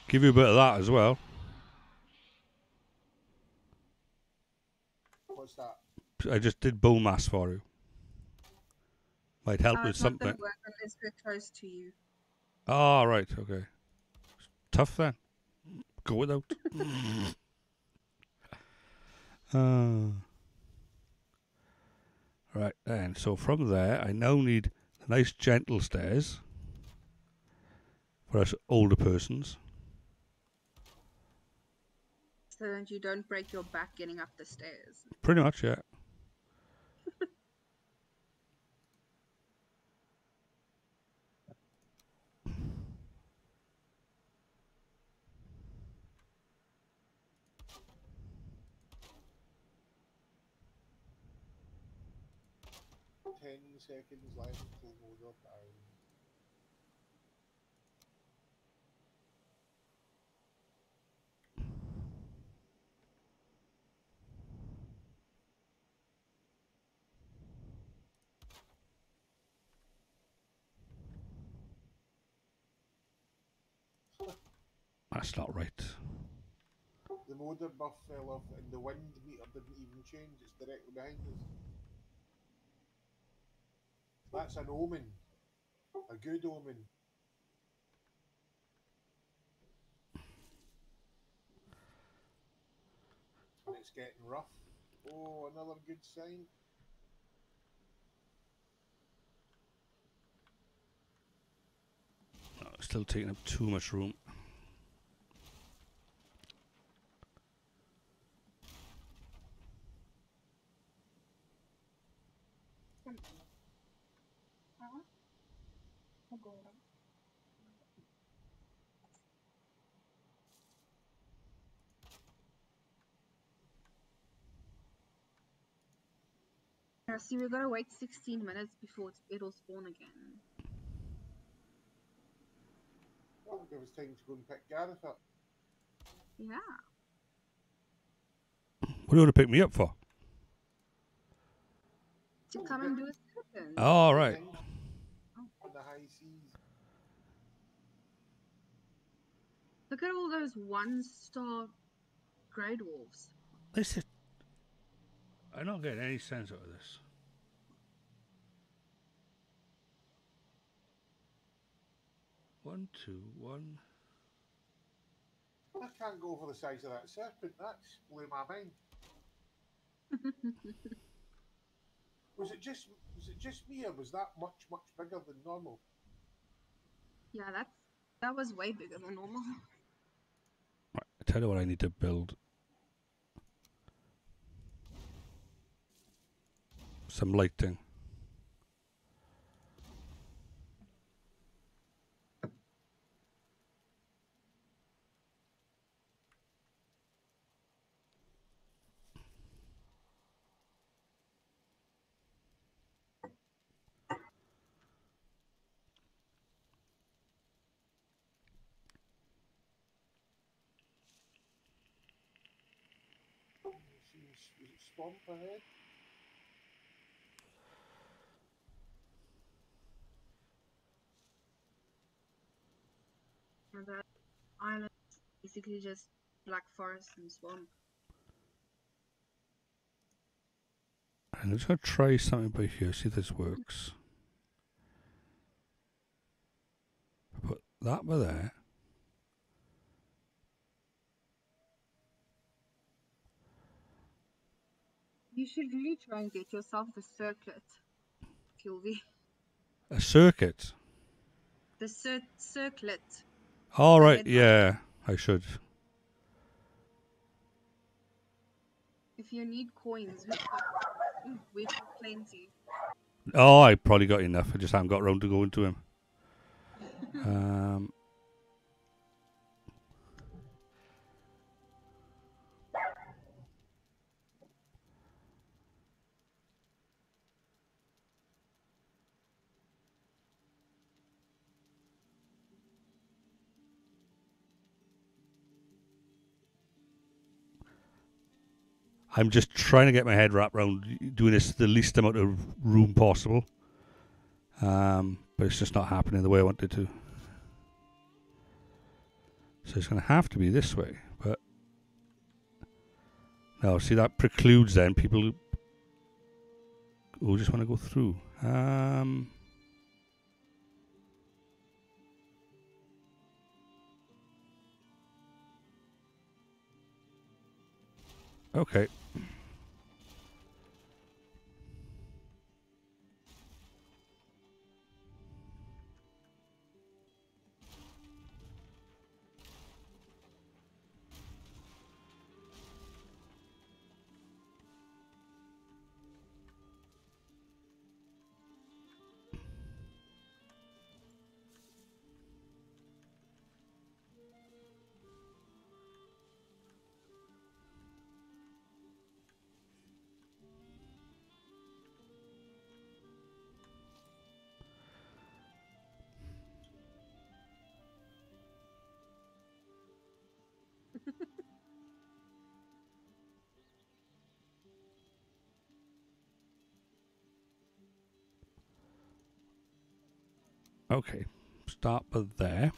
give you a bit of that as well. What's that? I just did bone mass for you. Might help with It's not something. going to work unless we're close to you. Oh, right, okay. Tough then. Go without. Right then, so from there, I now need nice gentle stairs for us older persons. So that you don't break your back getting up the stairs. Pretty much, yeah. Ten seconds left till motor down. That's not right. The motor buff fell off and the wind meter didn't even change. It's directly behind us. That's an omen. A good omen. And it's getting rough. Oh, another good sign. Oh, still taking up too much room. Yeah, see, we've got to wait 16 minutes before it'll spawn again. Well, give us time to go and pick Gareth up. Yeah. What do you want to pick me up for? To come and do a second. Oh, right. On the high seas. Look at all those 1-star grey dwarfs. This is... I'm not getting any sense out of this. One, two, one. I can't go over the size of that serpent. That's blew my mind. Was it just me, or was that much bigger than normal? Yeah, that was way bigger than normal. Right, I tell you what I need to build. Some lighting. Was it swamp ahead? And that island is basically just black forest and swamp. I'm just going to try something by here, see if this works. Put that by there. You should really try and get yourself the circlet, Kilvey. A circuit. The circlet. All The right, headlight. yeah, I should. If you need coins, we've got plenty. Oh, I probably got enough. I just haven't got round to going to him. I'm just trying to get my head wrapped around doing this the least amount of room possible. But it's just not happening the way I wanted to. So it's going to have to be this way. But no, see, that precludes then people who just want to go through. Okay. Okay. Start with there.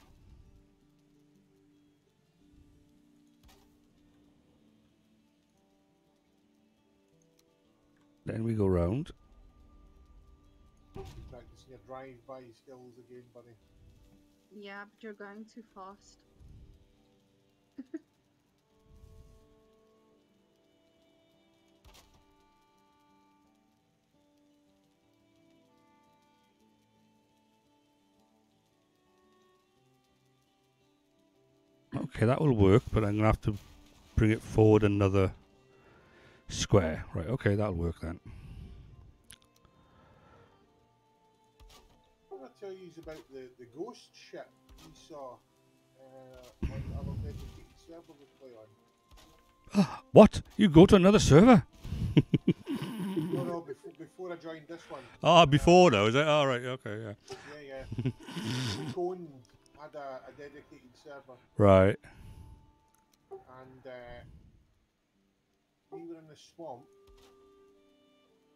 Then we go round. Practicing your drive-by skills again, buddy. Yeah, but you're going too fast. Okay, that will work, but I'm going to have to bring it forward another square. Right, okay, that'll work then. What did I tell you about the ghost ship we saw on our dedicated server we play on? What? You go to another server? No, before I joined this one. Ah, before though, is it? All right, okay, yeah. Yeah. Cone had a dedicated server. Right. And we were in the swamp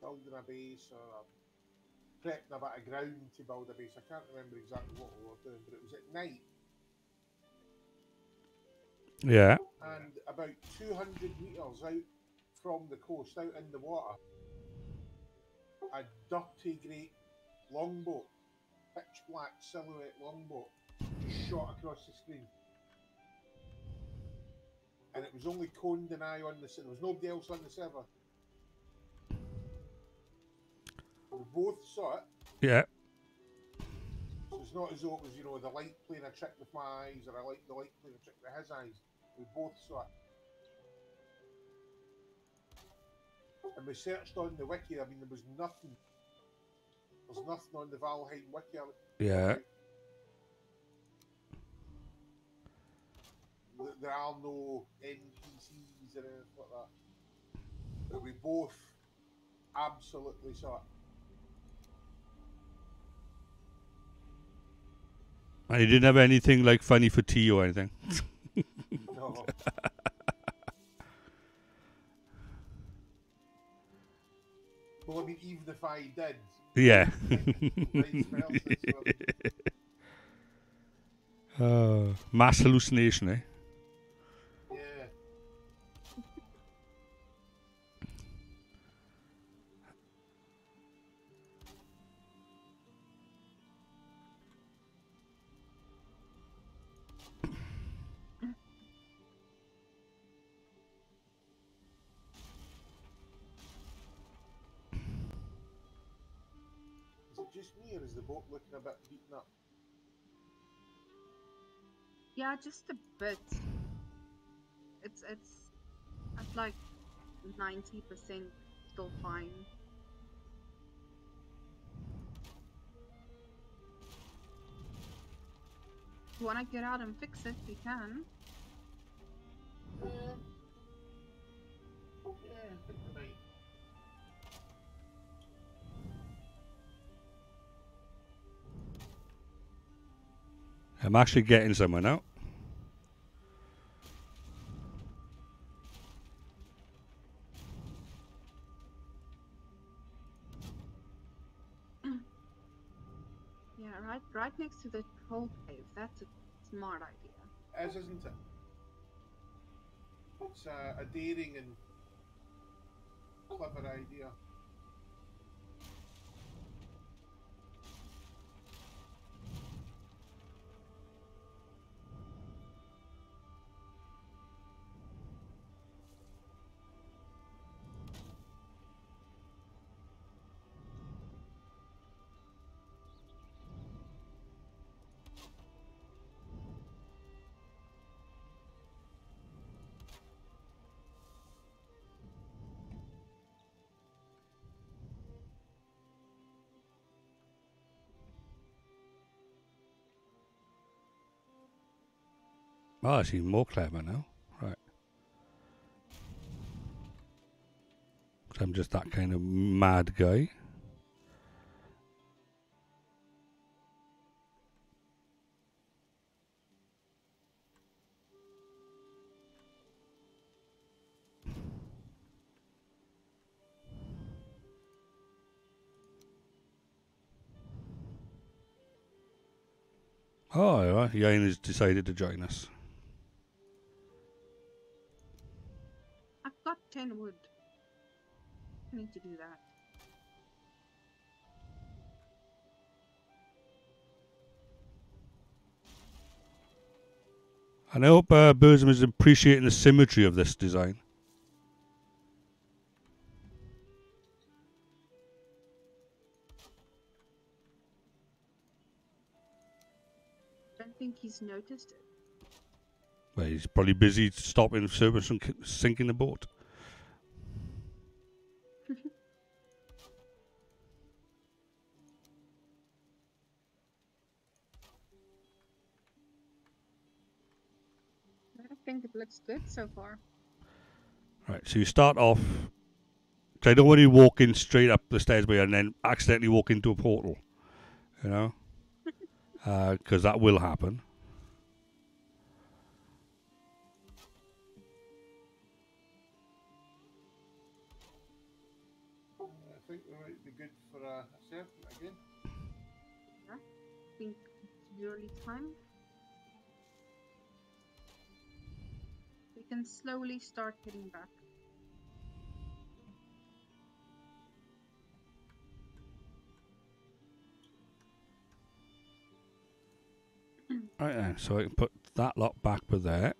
building a base or prepping a bit of ground to build a base. I can't remember exactly what we were doing, but it was at night. Yeah. And about 200 metres out from the coast, out in the water, a dirty great longboat, pitch black silhouette longboat, just shot across the screen. And it was only Coned and I on the server. There was nobody else on the server. We both saw it. Yeah. So it's not as though it was, the light playing a trick with my eyes or the light playing a trick with his eyes. We both saw it. And we searched on the wiki. I mean, there was nothing. There's nothing on the Valheim wiki. Yeah. There are no NPCs or anything like that. But we both absolutely saw it. And you didn't have anything like funny for tea or anything? No. Well, I mean, even if I did. Yeah. Mass hallucination, eh? Yeah. Is it just me, or is the boat looking a bit beaten up? Yeah, just a bit. It's at like 90% still fine. If you want to get out and fix it, you can. Yeah, I think I might. I'm actually getting somewhere now. Yeah, right next to the troll cave. That's a smart idea. Isn't it? It's a daring and clever idea. Oh, she's more clever now. Right. 'Cause I'm just that kind of mad guy. Oh, yeah, Yain has decided to join us. I've got 10 wood. I need to do that. And I hope Burzum is appreciating the symmetry of this design. I don't think he's noticed it. Well, he's probably busy stopping service from sinking the boat. I think it looks good so far. Right, so you start off. Cause I don't want you walking straight up the stairs by and then accidentally walk into a portal. You know? Because that will happen. I think we might be good for a serpent again. Yeah, I think it's yearly time. We can slowly start heading back. Right then, so I can put that lot back with there.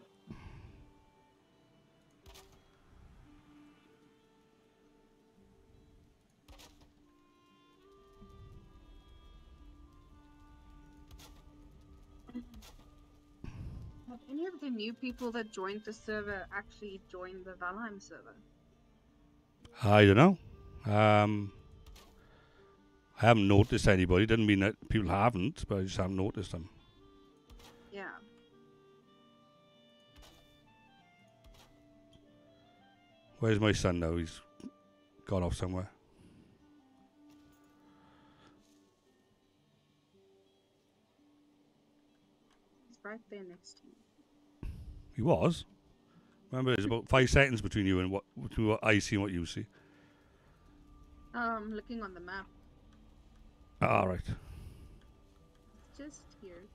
Have any of the new people that joined the server actually joined the Valheim server? I don't know. I haven't noticed anybody. Doesn't mean that people haven't, but I just haven't noticed them. Yeah. Where's my son now? He's gone off somewhere. He's right there next to you. He was. Remember, there's about 5 seconds between you and between what I see and what you see. Looking on the map. Ah, right. Just here.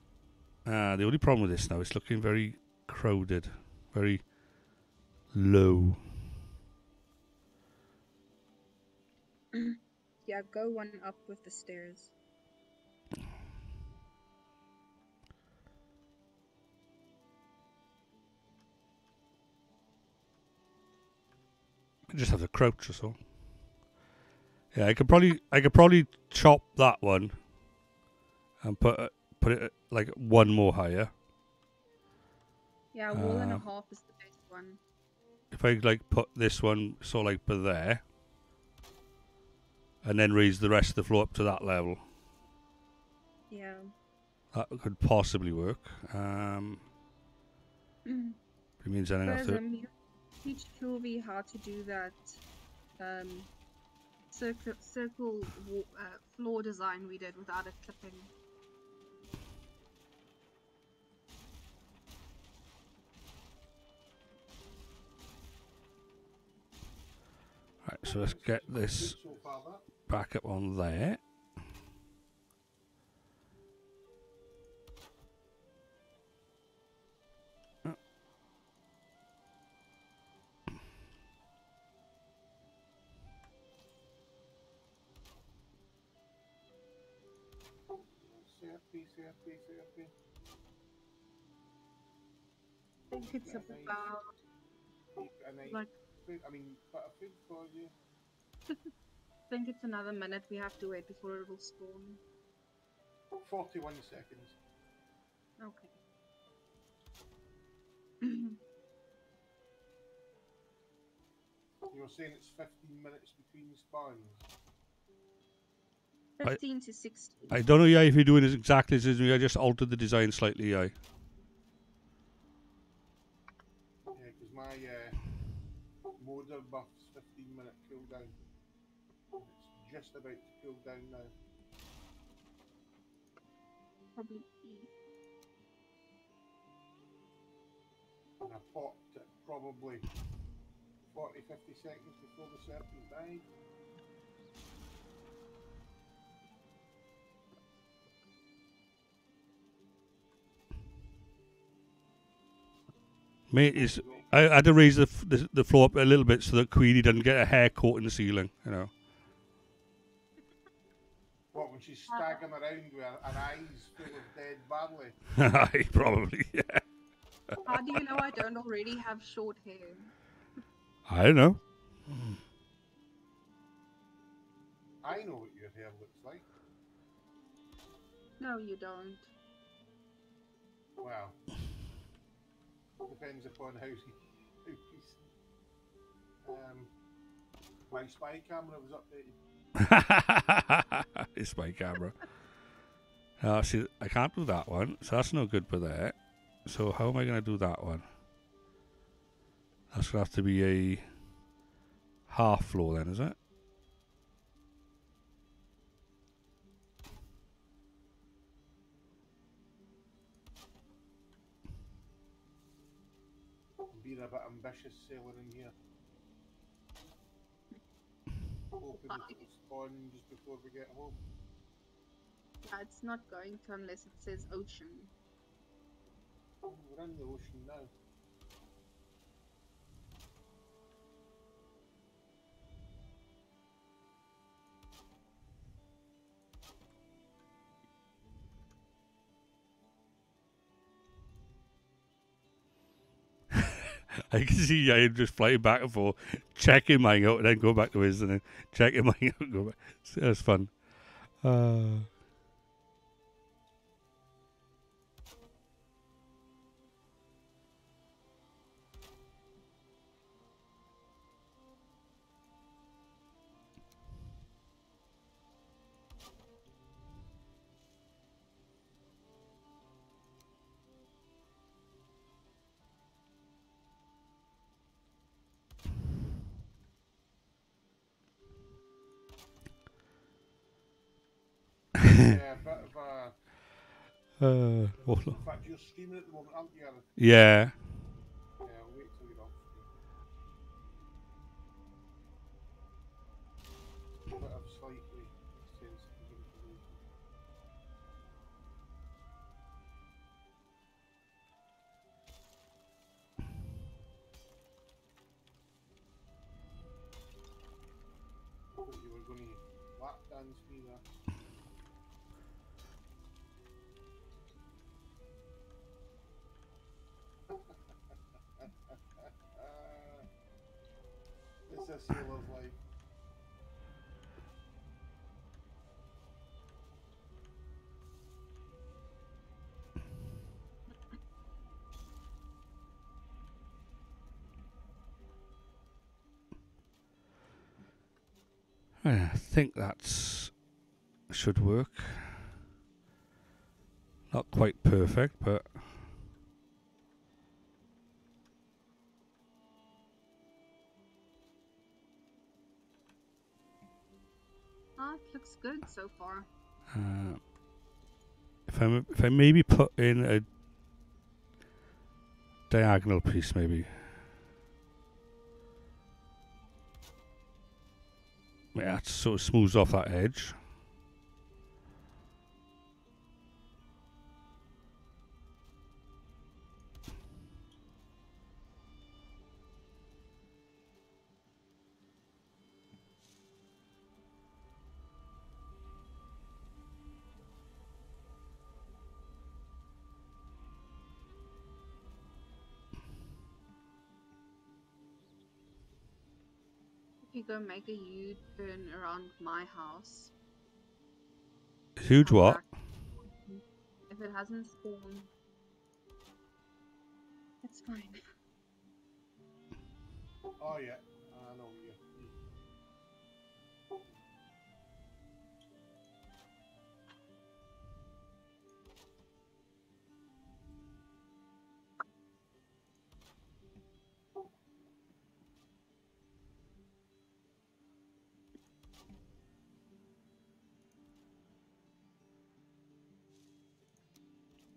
The only problem with this now, it's looking very crowded, very low. Yeah, go one up with the stairs. I just have to crouch or so. Yeah, I could probably chop that one and put it like one more higher. Yeah, wall and a half is the best one. If I like put this one so like by there, and then raise the rest of the floor up to that level, Yeah. that could possibly work. It means then I have to. You teach Kilvey how to do that circle floor design we did without it clipping. Right, so let's get this back up on there. 30. I think it's about like Food. I mean, bit of food for you. I think it's another minute we have to wait before it will spawn. 41 seconds. Okay. You were saying it's 15 minutes between spawns. 15 to 16. I don't know, yeah, if you're doing it exactly as me. I just altered the design slightly, yeah. Yeah, because my motor buff's 15-minute cooldown. It's just about to cool down now. Probably. And I popped it probably 40-50 seconds before the serpent died. Mate, I had to raise the floor up a little bit so that Queenie doesn't get a hair caught in the ceiling, you know. What, when she's staggering around with her eyes full of dead badly? Aye, probably, yeah. How do you know I don't already have short hair? I don't know. I know what your hair looks like. No, you don't. Well, depends upon how my spy camera was updated. It's my camera. See, I can't do that one, so that's no good for that. So how am I going to do that one? That's going to have to be a half floor then, is it? Being a bit ambitious sailing in here. Hoping that it'll spawn just before we get home. Yeah, it's not going to unless it says ocean. Oh, we're in the ocean now. I can see Ian just flying back and forth, checking mine out, and then go back to his, and then checking mine out and go back. That's fun. Yeah, a bit of a... Oh, In fact, you're streaming at the moment, aren't you, Aaron? yeah. Yeah, I'll wait till you're off stream. A bit of slightly sensitive information. I thought you were going to lap dance me there. It's a sailor's life. I think that's should work. Not quite perfect, but Ah, it looks good so far. if I maybe put in a diagonal piece, maybe. Yeah, that sort of smooths off that edge. If you go make a U-turn around my house, Huge come what? back. If it hasn't spawned, it's fine. Oh yeah, I know. Yeah.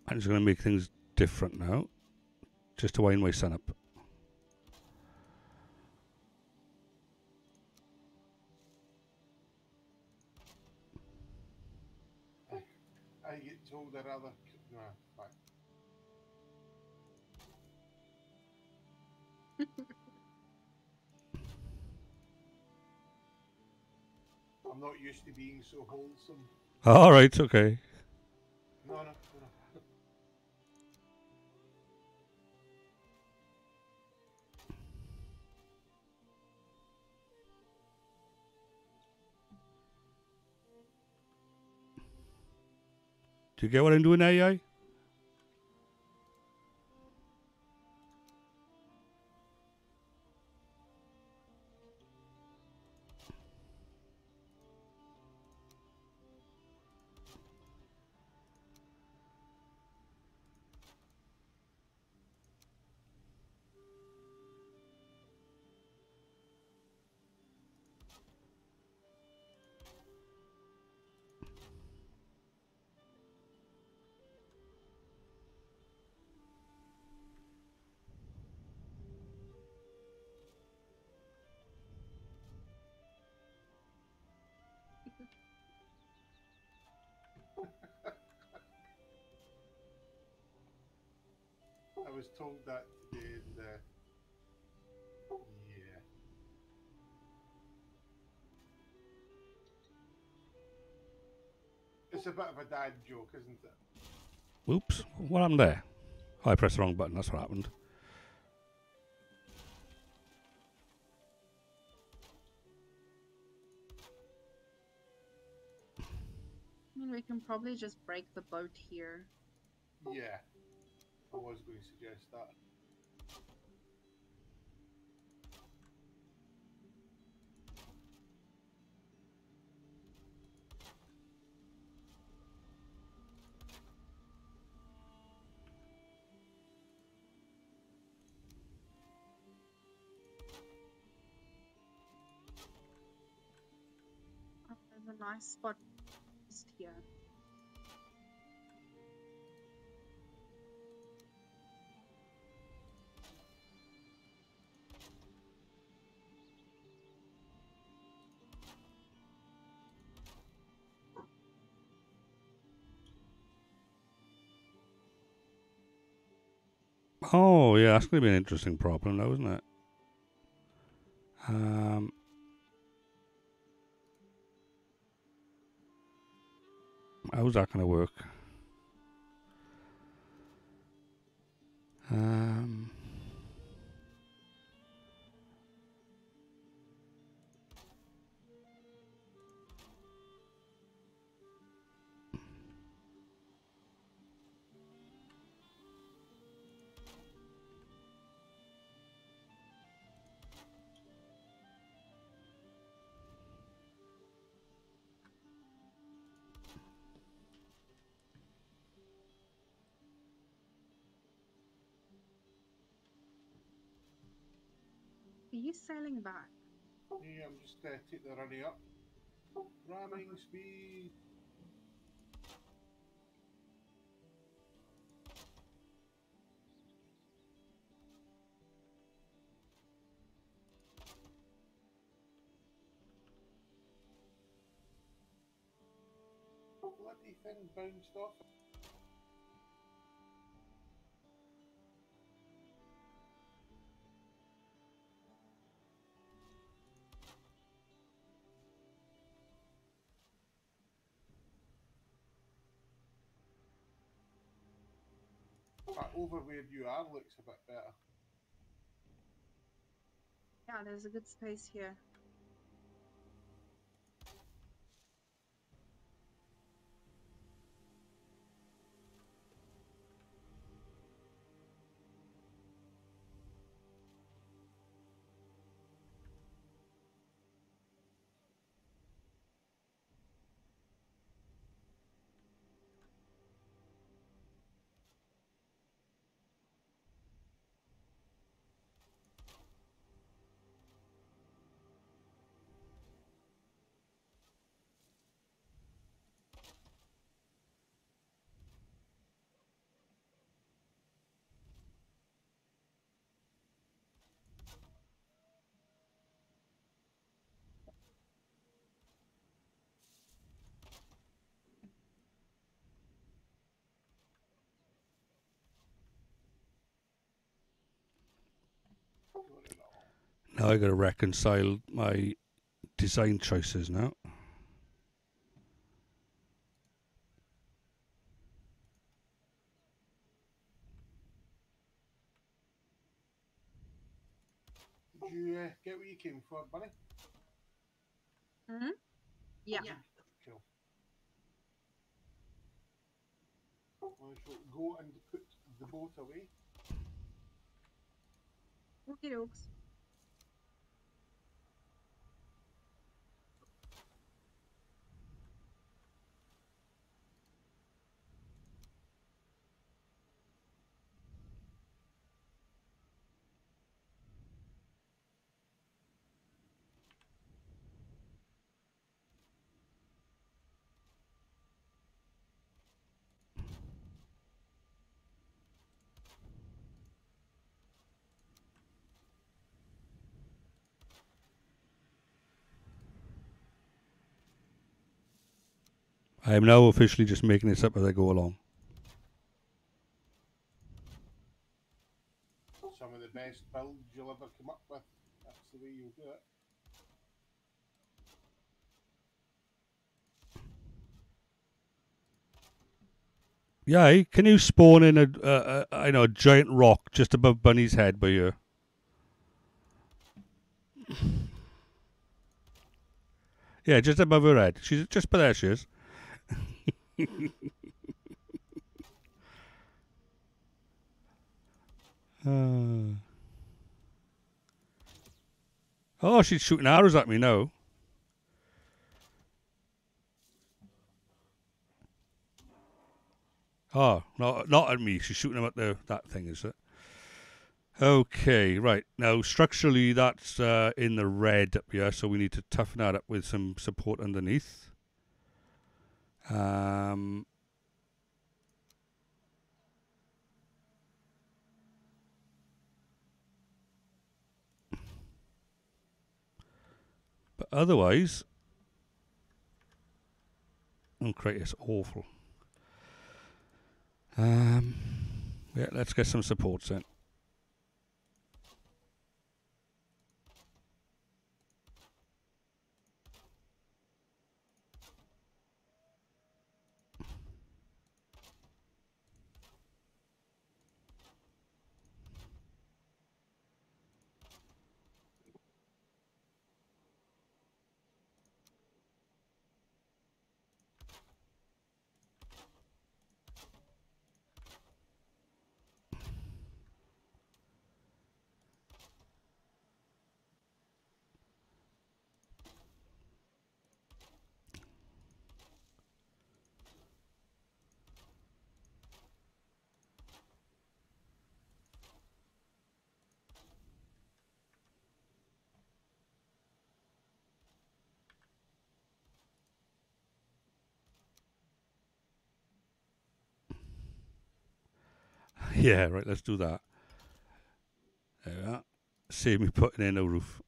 I'm just going to make things different now, just to wind my son up. I get told I'd rather. No, fine. I'm not used to being so wholesome. All right, okay. No. Do you get what I'm doing, AI? I was told that today, and yeah. It's a bit of a dad joke, isn't it? Oops, what happened there? Oh, I pressed the wrong button, that's what happened. I mean, we can probably just break the boat here. Yeah. I was going to suggest that. Oh, there's a nice spot just here. Oh, yeah, that's going to be an interesting problem now, isn't it? How's that going to work? Are you sailing back? Yeah, I'm just take the running up. Ramming speed. Bloody thing bounced off. Over where you are looks a bit better. Yeah, there's a good space here. Now I got to reconcile my design choices now. Did you get what you came for, Bunny? Hmm? Yeah. Cool. I shall go and put the boat away. Okay, dokes. I am now officially just making this up as I go along. Some of the best builds you'll ever come up with. That's the way you'll do it. Yeah, can you spawn in a giant rock just above Bunny's head by you? Yeah, just above her head. She's just by there. She is. Oh, she's shooting arrows at me now. Oh, not at me. She's shooting them at that thing, is it? Okay, right. Now, structurally, that's in the red up here, so we need to toughen that up with some support underneath. But otherwise, oh, crap, it's awful. Yeah, let's get some supports in. Yeah, right, let's do that. There we are. Save me putting in a roof.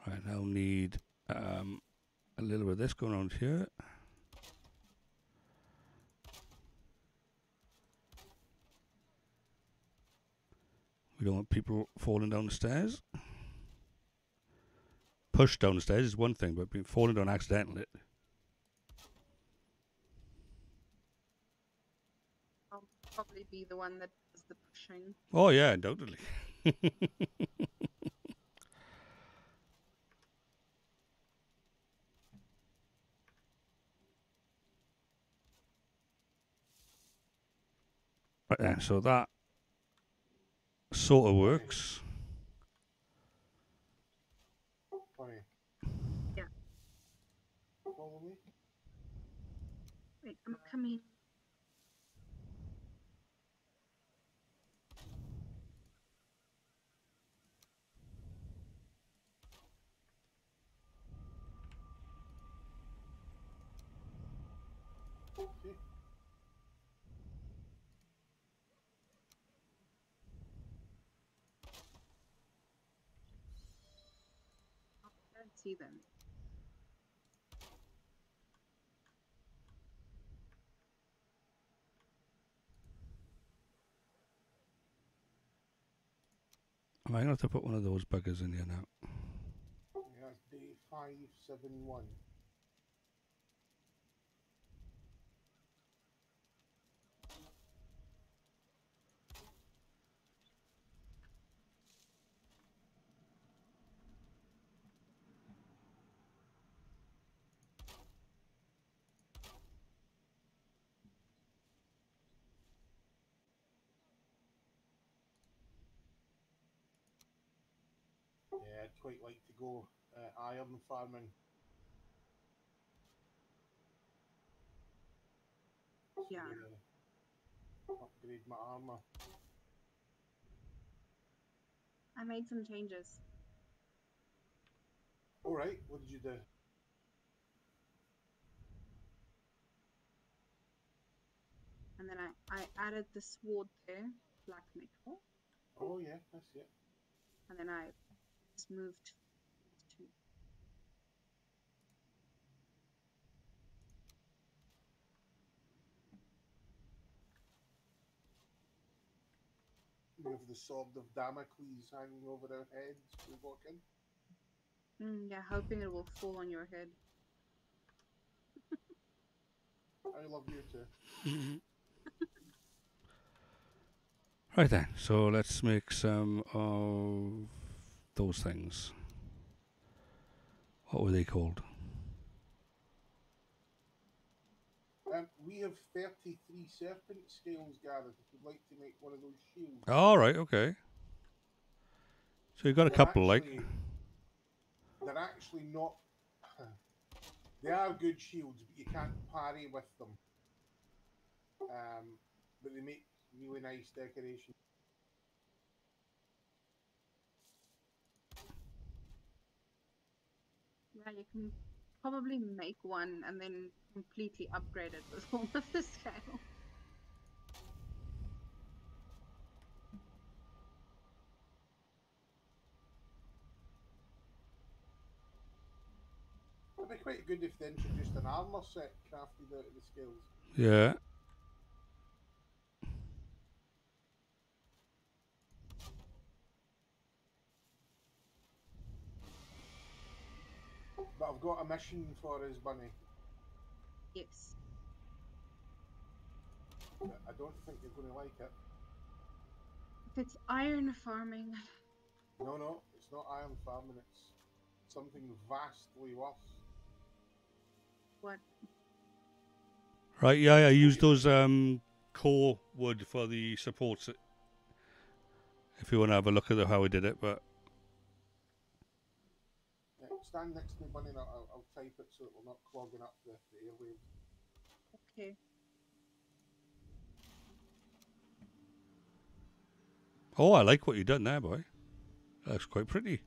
Right, now need a little bit of this going on here. We don't want people falling down the stairs. Push down the stairs is one thing, but being falling down accidentally. I'll probably be the one that does the pushing. Oh yeah, undoubtedly. Right then, so that sort of works. Funny. Yeah. Follow me. Wait, I'm coming. see them. I might have to put one of those buggers in here now. Yeah, that's day 571. Yeah, I'd quite like to go iron farming. Yeah. Upgrade my armor. I made some changes. All right, what did you do? And then I added the sword there, black metal. Oh yeah, that's it. And then I just moved to. We have the sword of Damocles hanging over our heads. We walk in. Yeah, hoping it will fall on your head. I love you too. Right then, so let's make some of those things. What were they called? We have 33 serpent scales gathered. If you'd like to make one of those shields. All right, okay. So you got a couple, like. They're actually not. They are good shields, but you can't parry with them. But they make really nice decoration. Yeah, you can probably make one and then completely upgrade it with all of the scale. It'd be quite good if they introduced an armor set crafted out of the scales. Yeah. But I've got a mission for us, Bunny. Yes. But I don't think you're going to like it. It's iron farming. No, it's not iron farming. It's something vastly worse. What? Right, yeah, I used those core wood for the supports. If you want to have a look at how I did it, but Yeah, stand next to me, Bunny, and I'll type it so it will not clogging up the airwaves. Okay. oh, I like what you've done there, boy. That's quite pretty.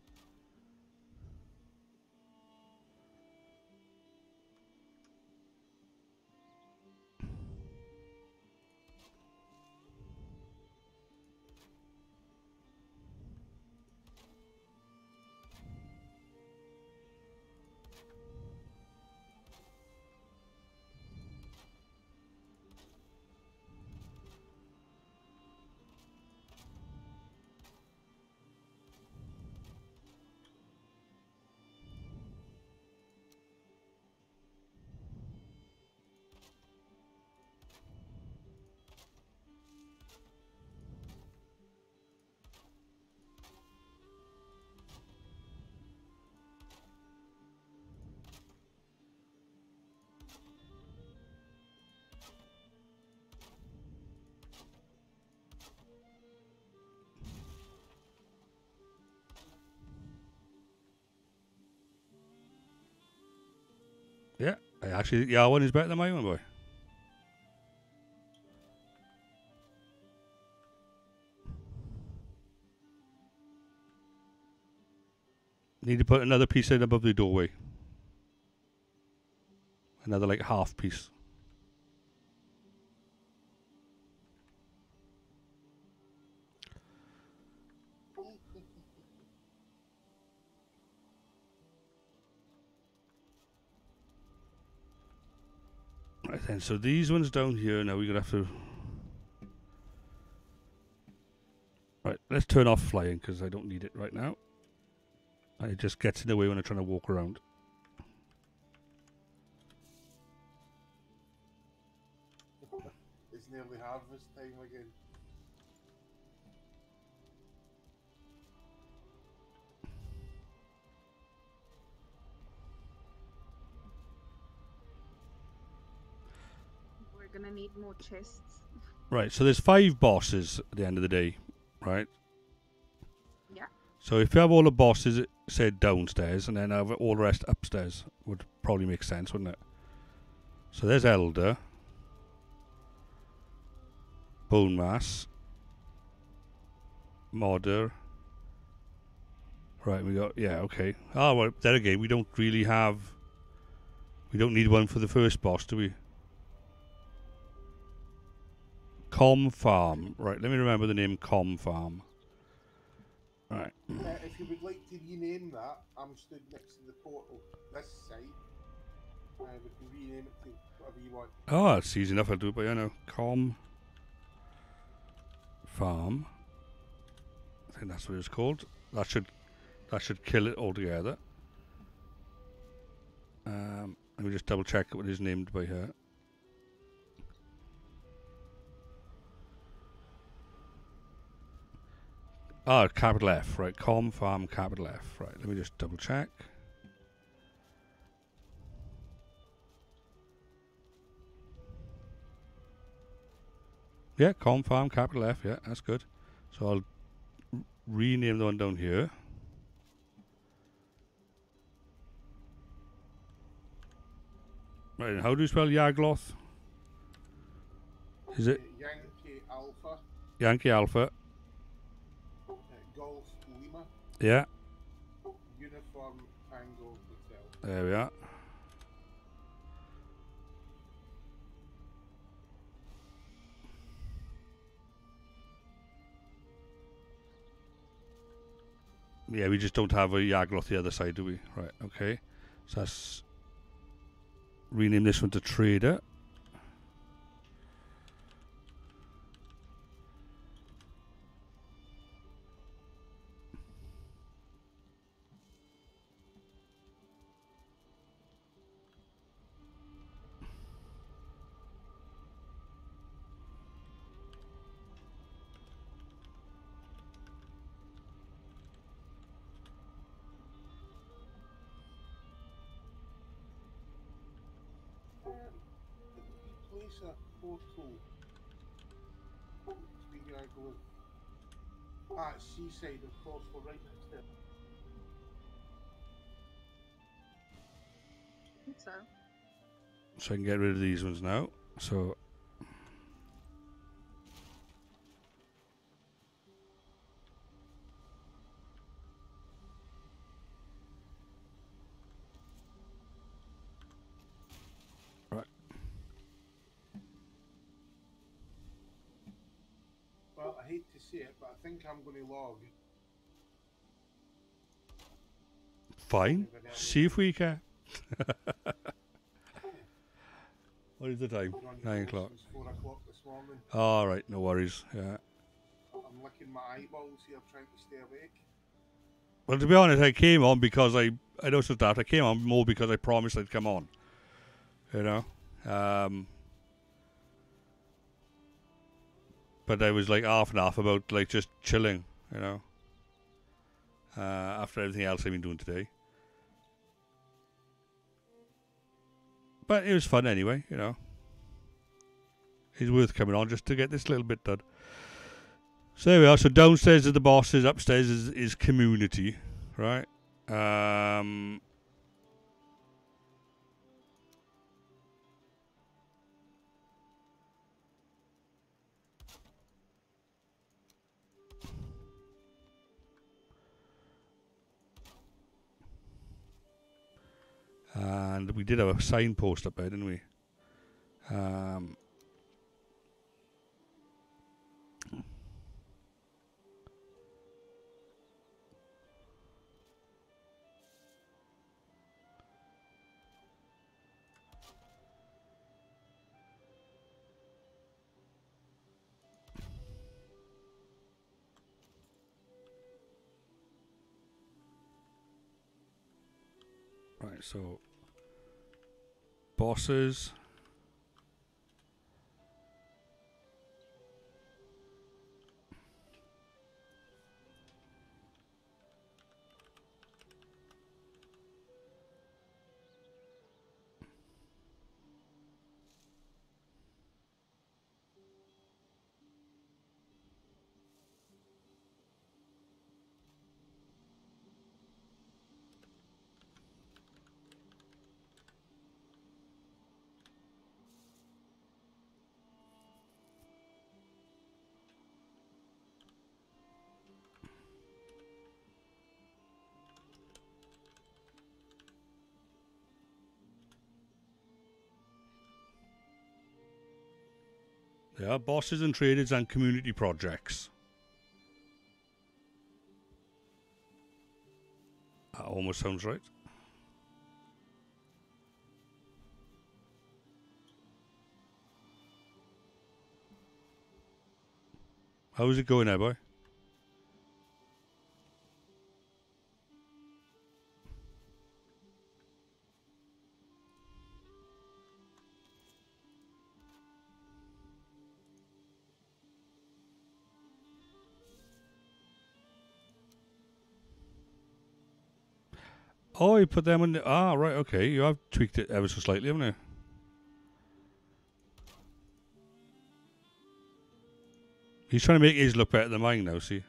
Yeah, actually, your one is better than my one, boy. Need to put another piece in above the doorway. Another, like, half piece. Right then, so these ones down here, now we're going to have to... Right, let's turn off flying, because I don't need it right now. It just gets in the way when I'm trying to walk around. It's nearly harvest time again. We're gonna need more chests. Right, so there's 5 bosses at the end of the day, right? Yeah. So if you have all the bosses, say, downstairs, and then have all the rest upstairs, would probably make sense, wouldn't it? So there's Elder. Bone Mass. Modder. Right, we got... Yeah, okay. Oh, well, then again, we don't really have... We don't need one for the first boss, do we? Com Farm. Right, let me remember the name Com Farm. Right. If you would like to rename that, I'm stood next to the portal this side. We can rename it to whatever you want. Oh, it's easy enough. I'll do it by now. Com Farm. I think that's what it's called. That should kill it altogether. Let me just double check what it is named by her. Ah, capital F, right. Com Farm, capital F. Right, let me just double check. Yeah, Com Farm, capital F, yeah, that's good. So I'll rename the one down here. Right, and how do you spell Yagloth? Is it Yankee Alpha, Yankee Alpha? Golf Lima, Yeah, Uniform Tango Hotel. there we are. Yeah, we just don't have a Yagloth the other side, do we? Right, okay. So that's... Rename this one to Trader. Place a portal between Yagloth. Seaside, of course, we're right next to it. I think so. So I can get rid of these ones now. So... Well, I hate to say it, but I think I'm going to log. Fine. See if we can. What is the time? 9 o'clock. It's 4 o'clock this morning. All right, no worries. Yeah. I'm licking my eyeballs here trying to stay awake. Well, to be honest, I came on because I know it's that. I came on more because I promised I'd come on. You know? But I was like half and half about like just chilling, you know? After everything else I've been doing today. But it was fun anyway, you know? It's worth coming on just to get this little bit done. So there we are. So downstairs is the bosses, upstairs is community, right? And we did have a signpost up there, didn't we? Right, so bosses. There are bosses and traders and community projects. That almost sounds right. How's it going now, boy? Oh, you put them on the... Ah, right, okay. You have tweaked it ever so slightly, haven't you? He's trying to make his look better than mine now, see?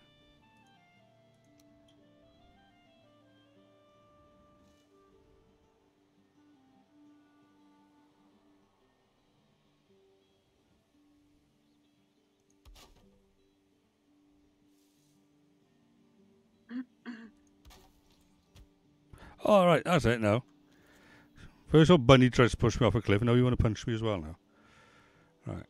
All right, that's it now. First old Bunny tries to push me off a cliff, now you want to punch me as well now. Right.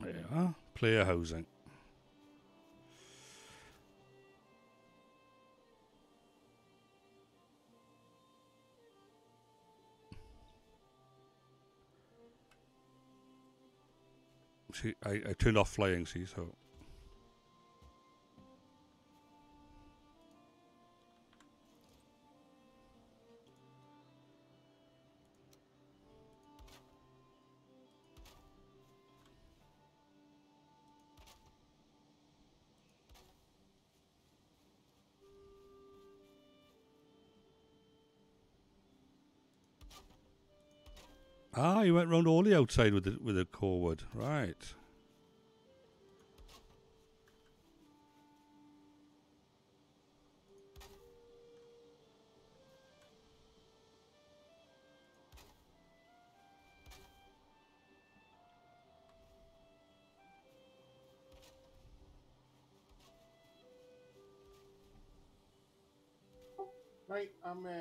There you are. Player housing. See, I turned off flying, see, so... Ah, you went round all the outside with the core wood. Right. Right, I'm going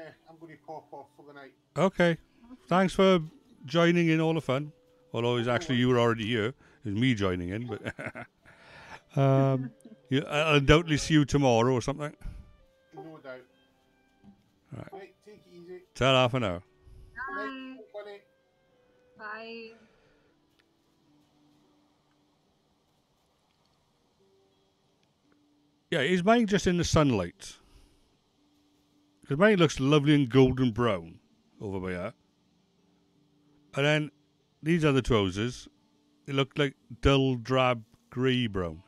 to pop off for the night. Okay. Thanks for joining in all the fun. Although it's actually you were already here. It's me joining in, but I'll undoubtedly see you tomorrow or something. No doubt. Right, take it easy. Ta-ra for now. Bye. Bunny. Bye. Yeah, is mine just in the sunlight? Because mine looks lovely and golden brown over by here. And then these other two houses, they look like dull drab grey brown.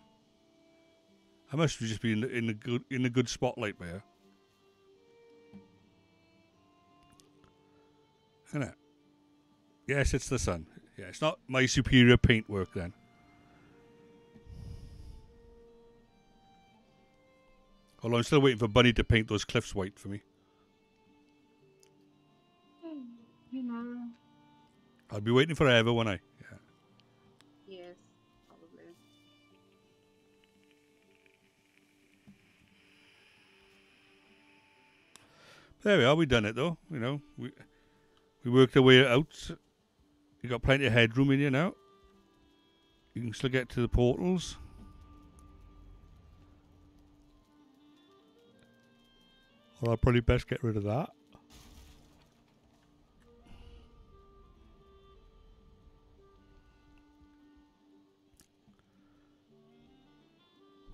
I must just be in a good spotlight by here. Isn't it? Yes, it's the sun. Yeah, it's not my superior paintwork then. Although I'm still waiting for Bunny to paint those cliffs white for me. You know. I'll be waiting forever, won't I? Yeah. Yes, probably. There we are. We done it though. You know, we worked our way out. You got plenty of headroom in here now. You can still get to the portals. Well, I'll probably best get rid of that.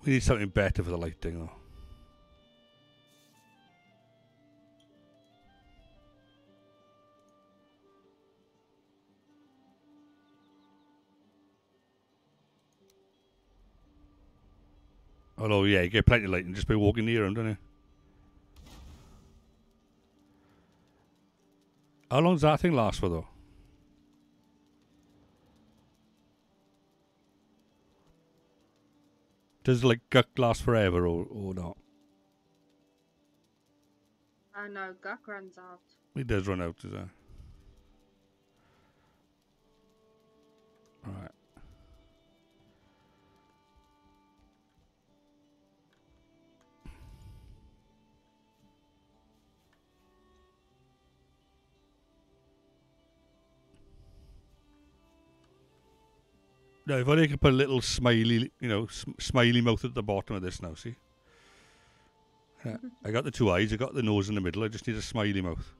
We need something better for the lighting, though. Although, yeah, you get plenty of lighting just by walking near them, don't you? How long does that thing last for, though? Does, like, Guck last forever or not? Oh no, Guck runs out. It does run out, does it? Alright. Now, if I could put a little smiley, you know, smiley mouth at the bottom of this now, see? Yeah, I got the two eyes, I got the nose in the middle, I just need a smiley mouth.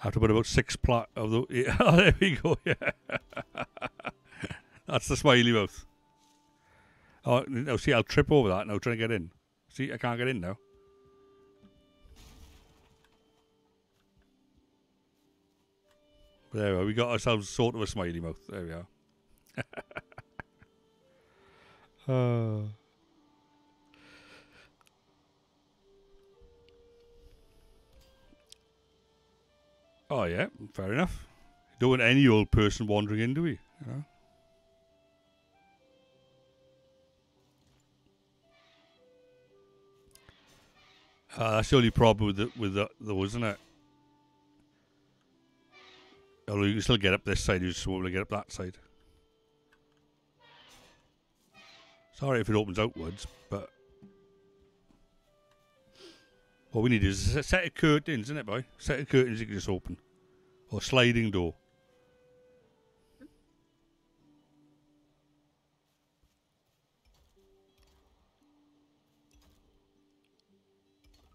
I have to put about 6 plat of the... Yeah, oh, there we go, yeah. That's the smiley mouth. Oh, no, see, I'll trip over that now trying to get in. See, I can't get in now. There we are. We got ourselves sort of a smiley mouth. There we are. Oh, yeah. Fair enough. Don't want any old person wandering in, do we? You know? That's the only problem with those, isn't it? Although you can still get up this side, you just won't be able to get up that side. Sorry if it opens outwards, but what we need is a set of curtains, isn't it, boy? Set of curtains you can just open. Or sliding door.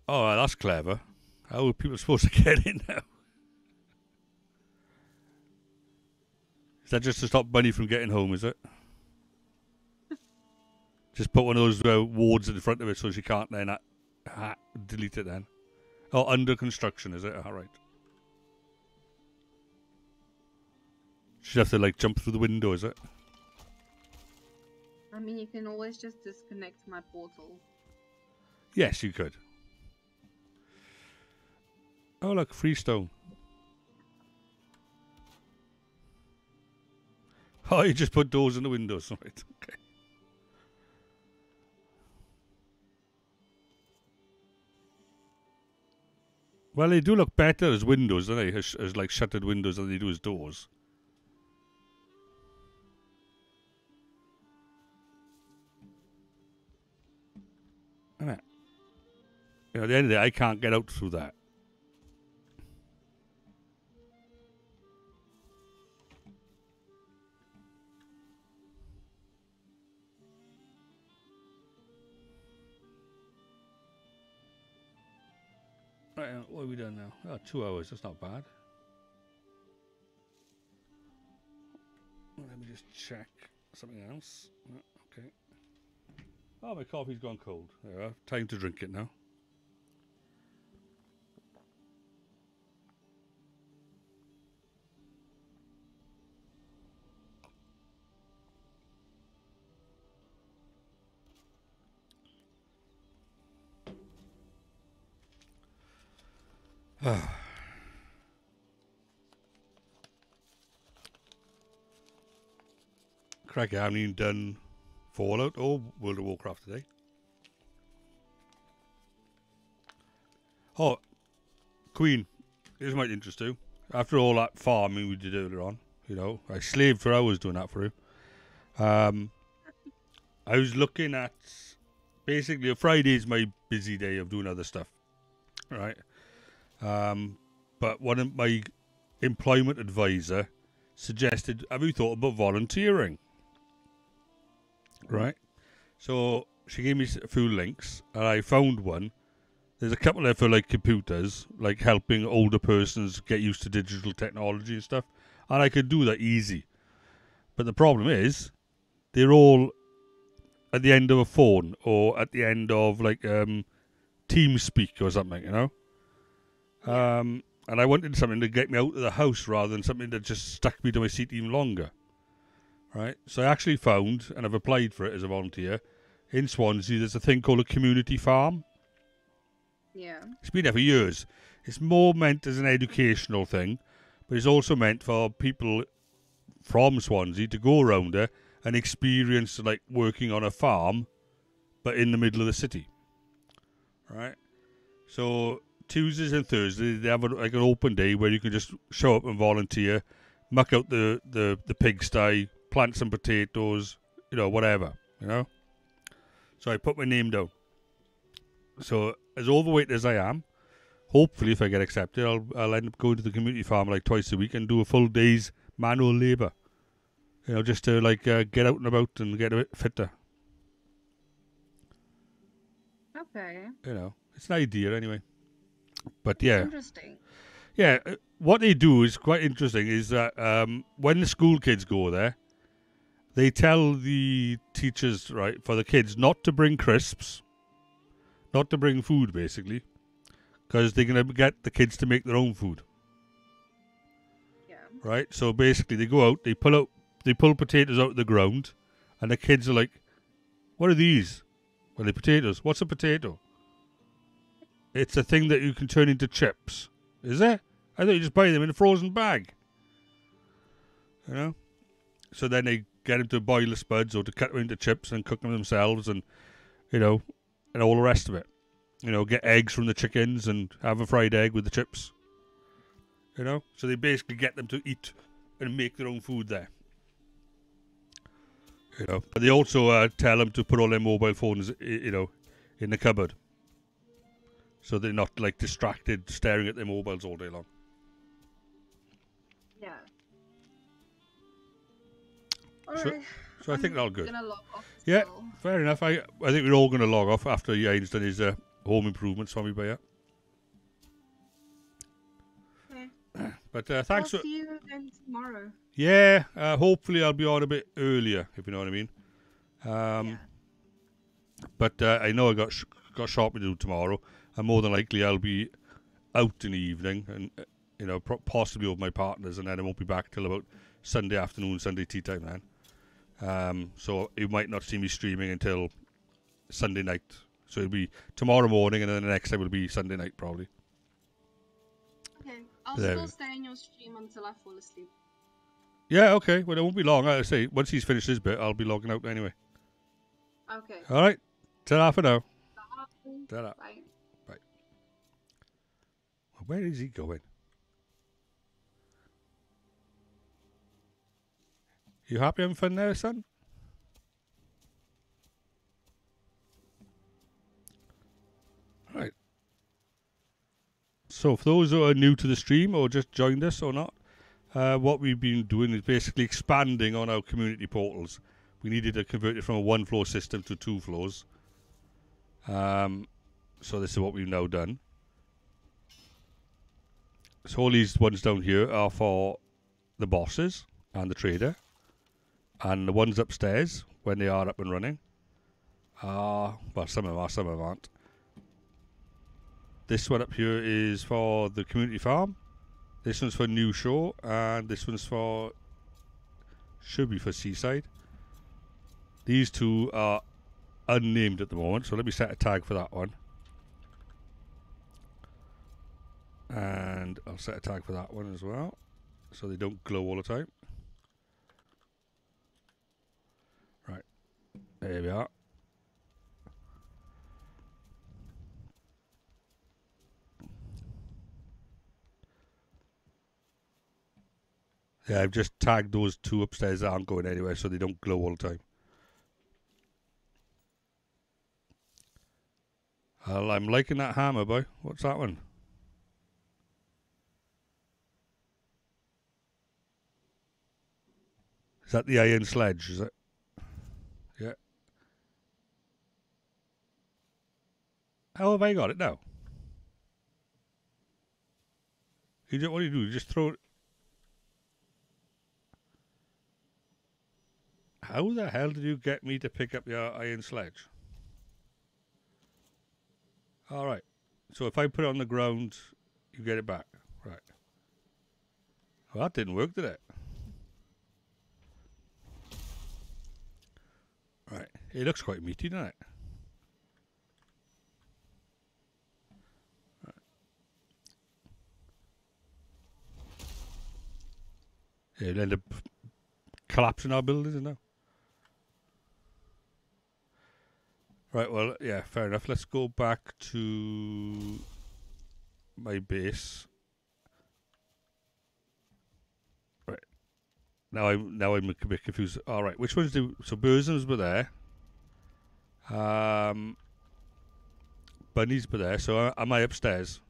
Oh, that's clever. How are people supposed to get in now? Is that just to stop Bunny from getting home, is it? Just put one of those wards in front of it so she can't then delete it then. Oh, under construction, is it? All right. She'd have to, like, jump through the window, is it? I mean, you can always just disconnect my portal. Yes, you could. Oh, look, freestone. Oh, you just put doors in the windows. Right, okay. Well, they do look better as windows, don't they? As like shuttered windows than they do as doors. Isn't it? You know, at the end of the day, I can't get out through that. Right, what have we done now? Oh, 2 hours. That's not bad. Let me just check something else. Oh, okay. Oh, my coffee's gone cold. There we are. Time to drink it now. Craig, I haven't even done Fallout or World of Warcraft today. Oh, Queen, this might interest you. After all that farming we did earlier on, you know, I slaved for hours doing that for you. I was looking at, basically, Friday is my busy day of doing other stuff, right? But one of my employment advisor suggested, have you thought about volunteering? Right? So she gave me a few links, and I found one. There's a couple there for like computers, like helping older persons get used to digital technology and stuff. And I could do that easy. But the problem is, they're all at the end of a phone or at the end of like TeamSpeak or something, you know? Yeah. And I wanted something to get me out of the house rather than something that just stuck me to my seat even longer. Right? So I actually found, and I've applied for it as a volunteer, in Swansea there's a thing called a community farm. Yeah. It's been there for years. It's more meant as an educational thing, but it's also meant for people from Swansea to go around there and experience like working on a farm, but in the middle of the city. Right? So Tuesdays and Thursdays they have like an open day where you can just show up and volunteer, muck out the pigsty, plant some potatoes, whatever, So I put my name down. So as overweight as I am, hopefully if I get accepted, I'll end up going to the community farm like twice a week and do a full day's manual labour. Just to like get out and about and get a bit fitter. Okay. It's an idea anyway. But yeah. Interesting. Yeah, what they do is quite interesting is that when the school kids go there, they tell the teachers, right, for the kids not to bring crisps, not to bring food basically, because they're going to get the kids to make their own food. Yeah. Right? So basically they go out, they pull potatoes out of the ground, and the kids are like, what are these? Well, they're potatoes. What's a potato? It's a thing that you can turn into chips. Is it? I thought you just buy them in a frozen bag. So then they get them to boil the spuds or to cut them into chips and cook them themselves and, and all the rest of it. Get eggs from the chickens and have a fried egg with the chips. So they basically get them to eat and make their own food there. But they also tell them to put all their mobile phones, in the cupboard. So they're not like distracted staring at their mobiles all day long. Yeah. So I think they're all good. Gonna log off Yeah, still. fair enough. I think we're all going to log off after Yane's done his home improvements for me, but yeah. Okay. But thanks I'll for... see you again tomorrow. Yeah, hopefully I'll be on a bit earlier, if you know what I mean. Yeah. But I know I got shopping to do tomorrow, and more than likely I'll be out in the evening, and possibly with my partners, and then I won't be back till about Sunday afternoon, Sunday tea time then. So you might not see me streaming until Sunday night. So it'll be tomorrow morning, and then the next time will be Sunday night probably. Okay. I'll There we still go. stay in your stream until I fall asleep. Yeah, okay. Well, it won't be long. Like I say, once he's finished his bit, I'll be logging out anyway. Okay. All right. Ta-ra for now. Bye. Ta-ra. Bye. Where is he going? You happy having fun there, son? Right. So, for those who are new to the stream or just joined us or not, what we've been doing is basically expanding on our community portals. We needed to convert it from a one-floor system to 2 floors. So this is what we've now done. So all these ones down here are for the bosses and the trader. And the ones upstairs, when they are up and running, are, well, some of them are, some of them aren't. This one up here is for the community farm. This one's for New Shore, and this one's for, should be for Seaside. These two are unnamed at the moment, so let me set a tag for that one. And I'll set a tag for that one as well, so they don't glow all the time. Right, there we are. Yeah, I've just tagged those 2 upstairs that aren't going anywhere, so they don't glow all the time. Well, I'm liking that hammer, boy. What's that one? Is that the iron sledge, is it? Yeah. How have I got it now? What do you do? You just throw it. How the hell did you get me to pick up your iron sledge? Alright. So if I put it on the ground, you get it back. Right. Well, that didn't work, did it? Right. It looks quite meaty, doesn't it? Right. Yeah, it'll end up collapsing our buildings, isn't it? Right, well, yeah, fair enough. Let's go back to my base. Right. Now I'm a bit confused. All right, which ones do... So Burzums were there. Bunnies were there. So am I upstairs?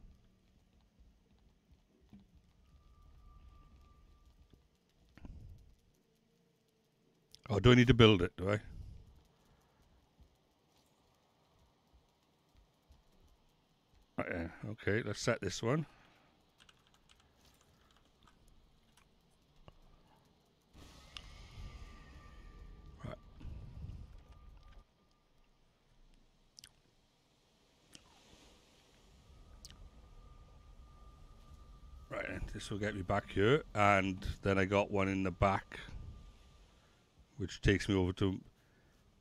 Oh, do I need to build it, do I? Right, okay, let's set this one. Right. Right, this will get me back here, and then I got one in the back, which takes me over to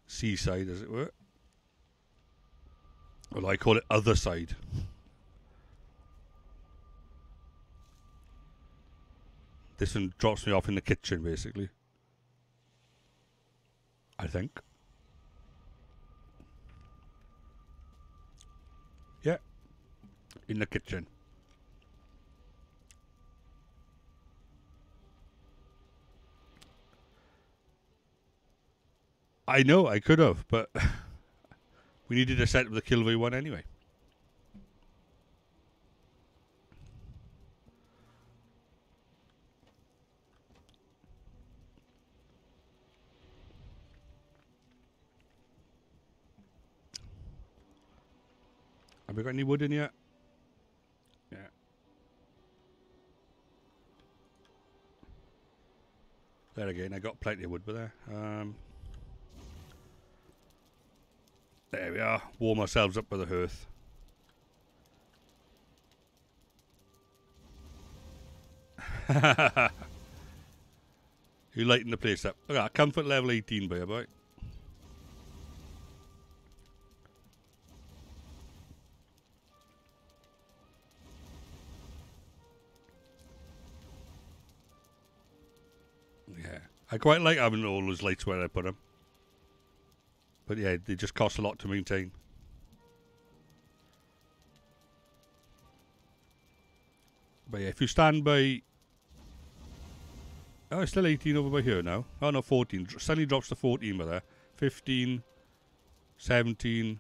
seaside, as it were. Well, I call it other side. This one drops me off in the kitchen, basically. I think. Yeah. In the kitchen. I know, I could have, but we needed to set up the Kilvey one anyway. Have we got any wood in yet? Yeah. There again, I got plenty of wood, but there we are. Warm ourselves up with the hearth. You lighten the place up. Look at that, comfort level 18, boy. Yeah. I quite like having all those lights where I put them. But yeah, they just cost a lot to maintain. But yeah, if you stand by... Oh, it's still 18 over by here now. Oh no, 14. Suddenly drops to 14 by there. 15, 17,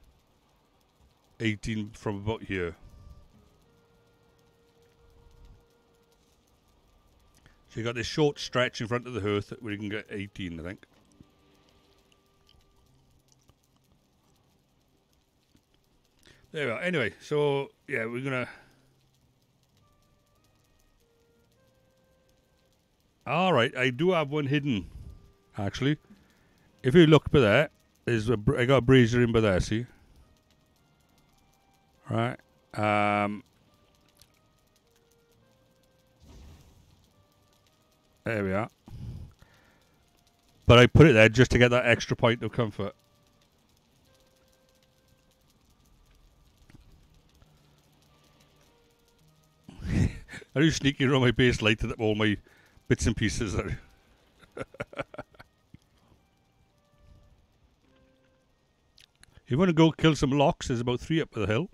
18 from about here. So you got this short stretch in front of the hearth where you can get 18, I think. There we are. Anyway, so yeah, we're gonna... Alright, I do have one hidden, actually. If you look by there, I got a brazier in by there, see? Right. There we are. But I put it there just to get that extra point of comfort. Are you sneaking around my base lighting up all my bits and pieces there? If you want to go kill some locks, there's about 3 up the hill,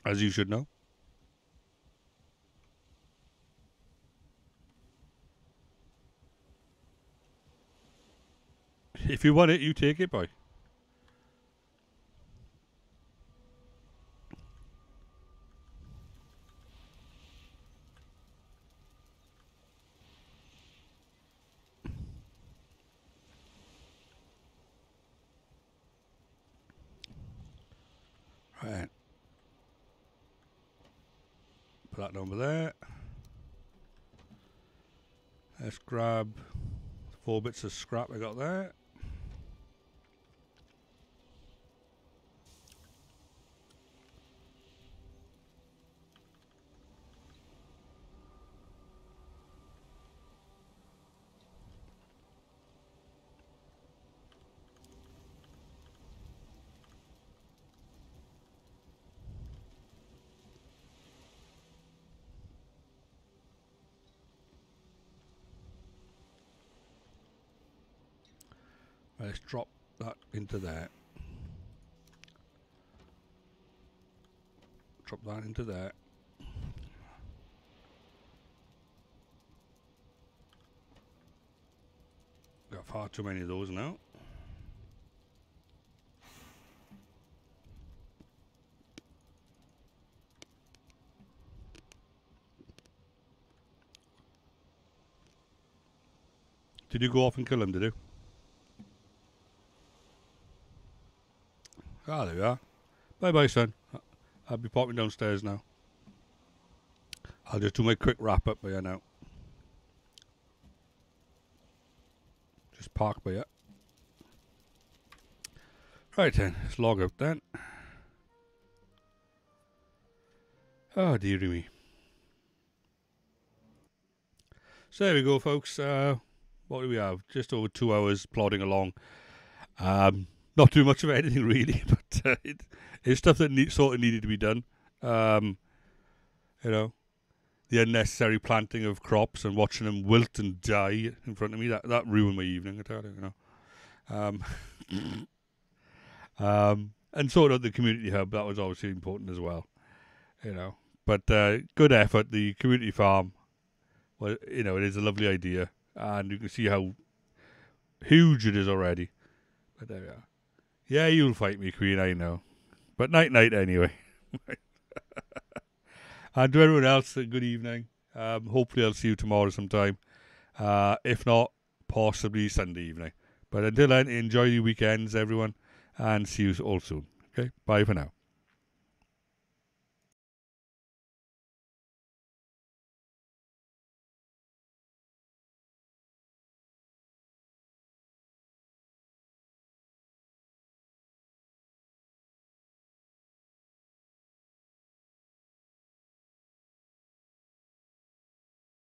as you should know. If you want it, you take it, boy. Right. Put that over there. Let's grab 4 bits of scrap I got there. Let's drop that into there. Drop that into there. Got far too many of those now. Did you go off and kill him, did you? Ah, there we are. Bye-bye, son. I'll be popping downstairs now. I'll just do my quick wrap-up by here now. Just park by here. Right then, let's log out then. Oh, dearie me. So there we go, folks. What do we have? Just over 2 hours plodding along. Not too much of anything really, but it's stuff that sort of needed to be done. You know, the unnecessary planting of crops and watching them wilt and die in front of me, that ruined my evening, I tell you, you know. And sorting out the community hub, that was obviously important as well, you know. But good effort. The community farm, well, you know, it is a lovely idea, and you can see how huge it is already. But there we are. Yeah, you'll fight me, Queen, I know. But night anyway. And to everyone else, good evening. Hopefully I'll see you tomorrow sometime. If not, possibly Sunday evening. But until then, enjoy your weekends, everyone, and see you all soon. Okay, bye for now.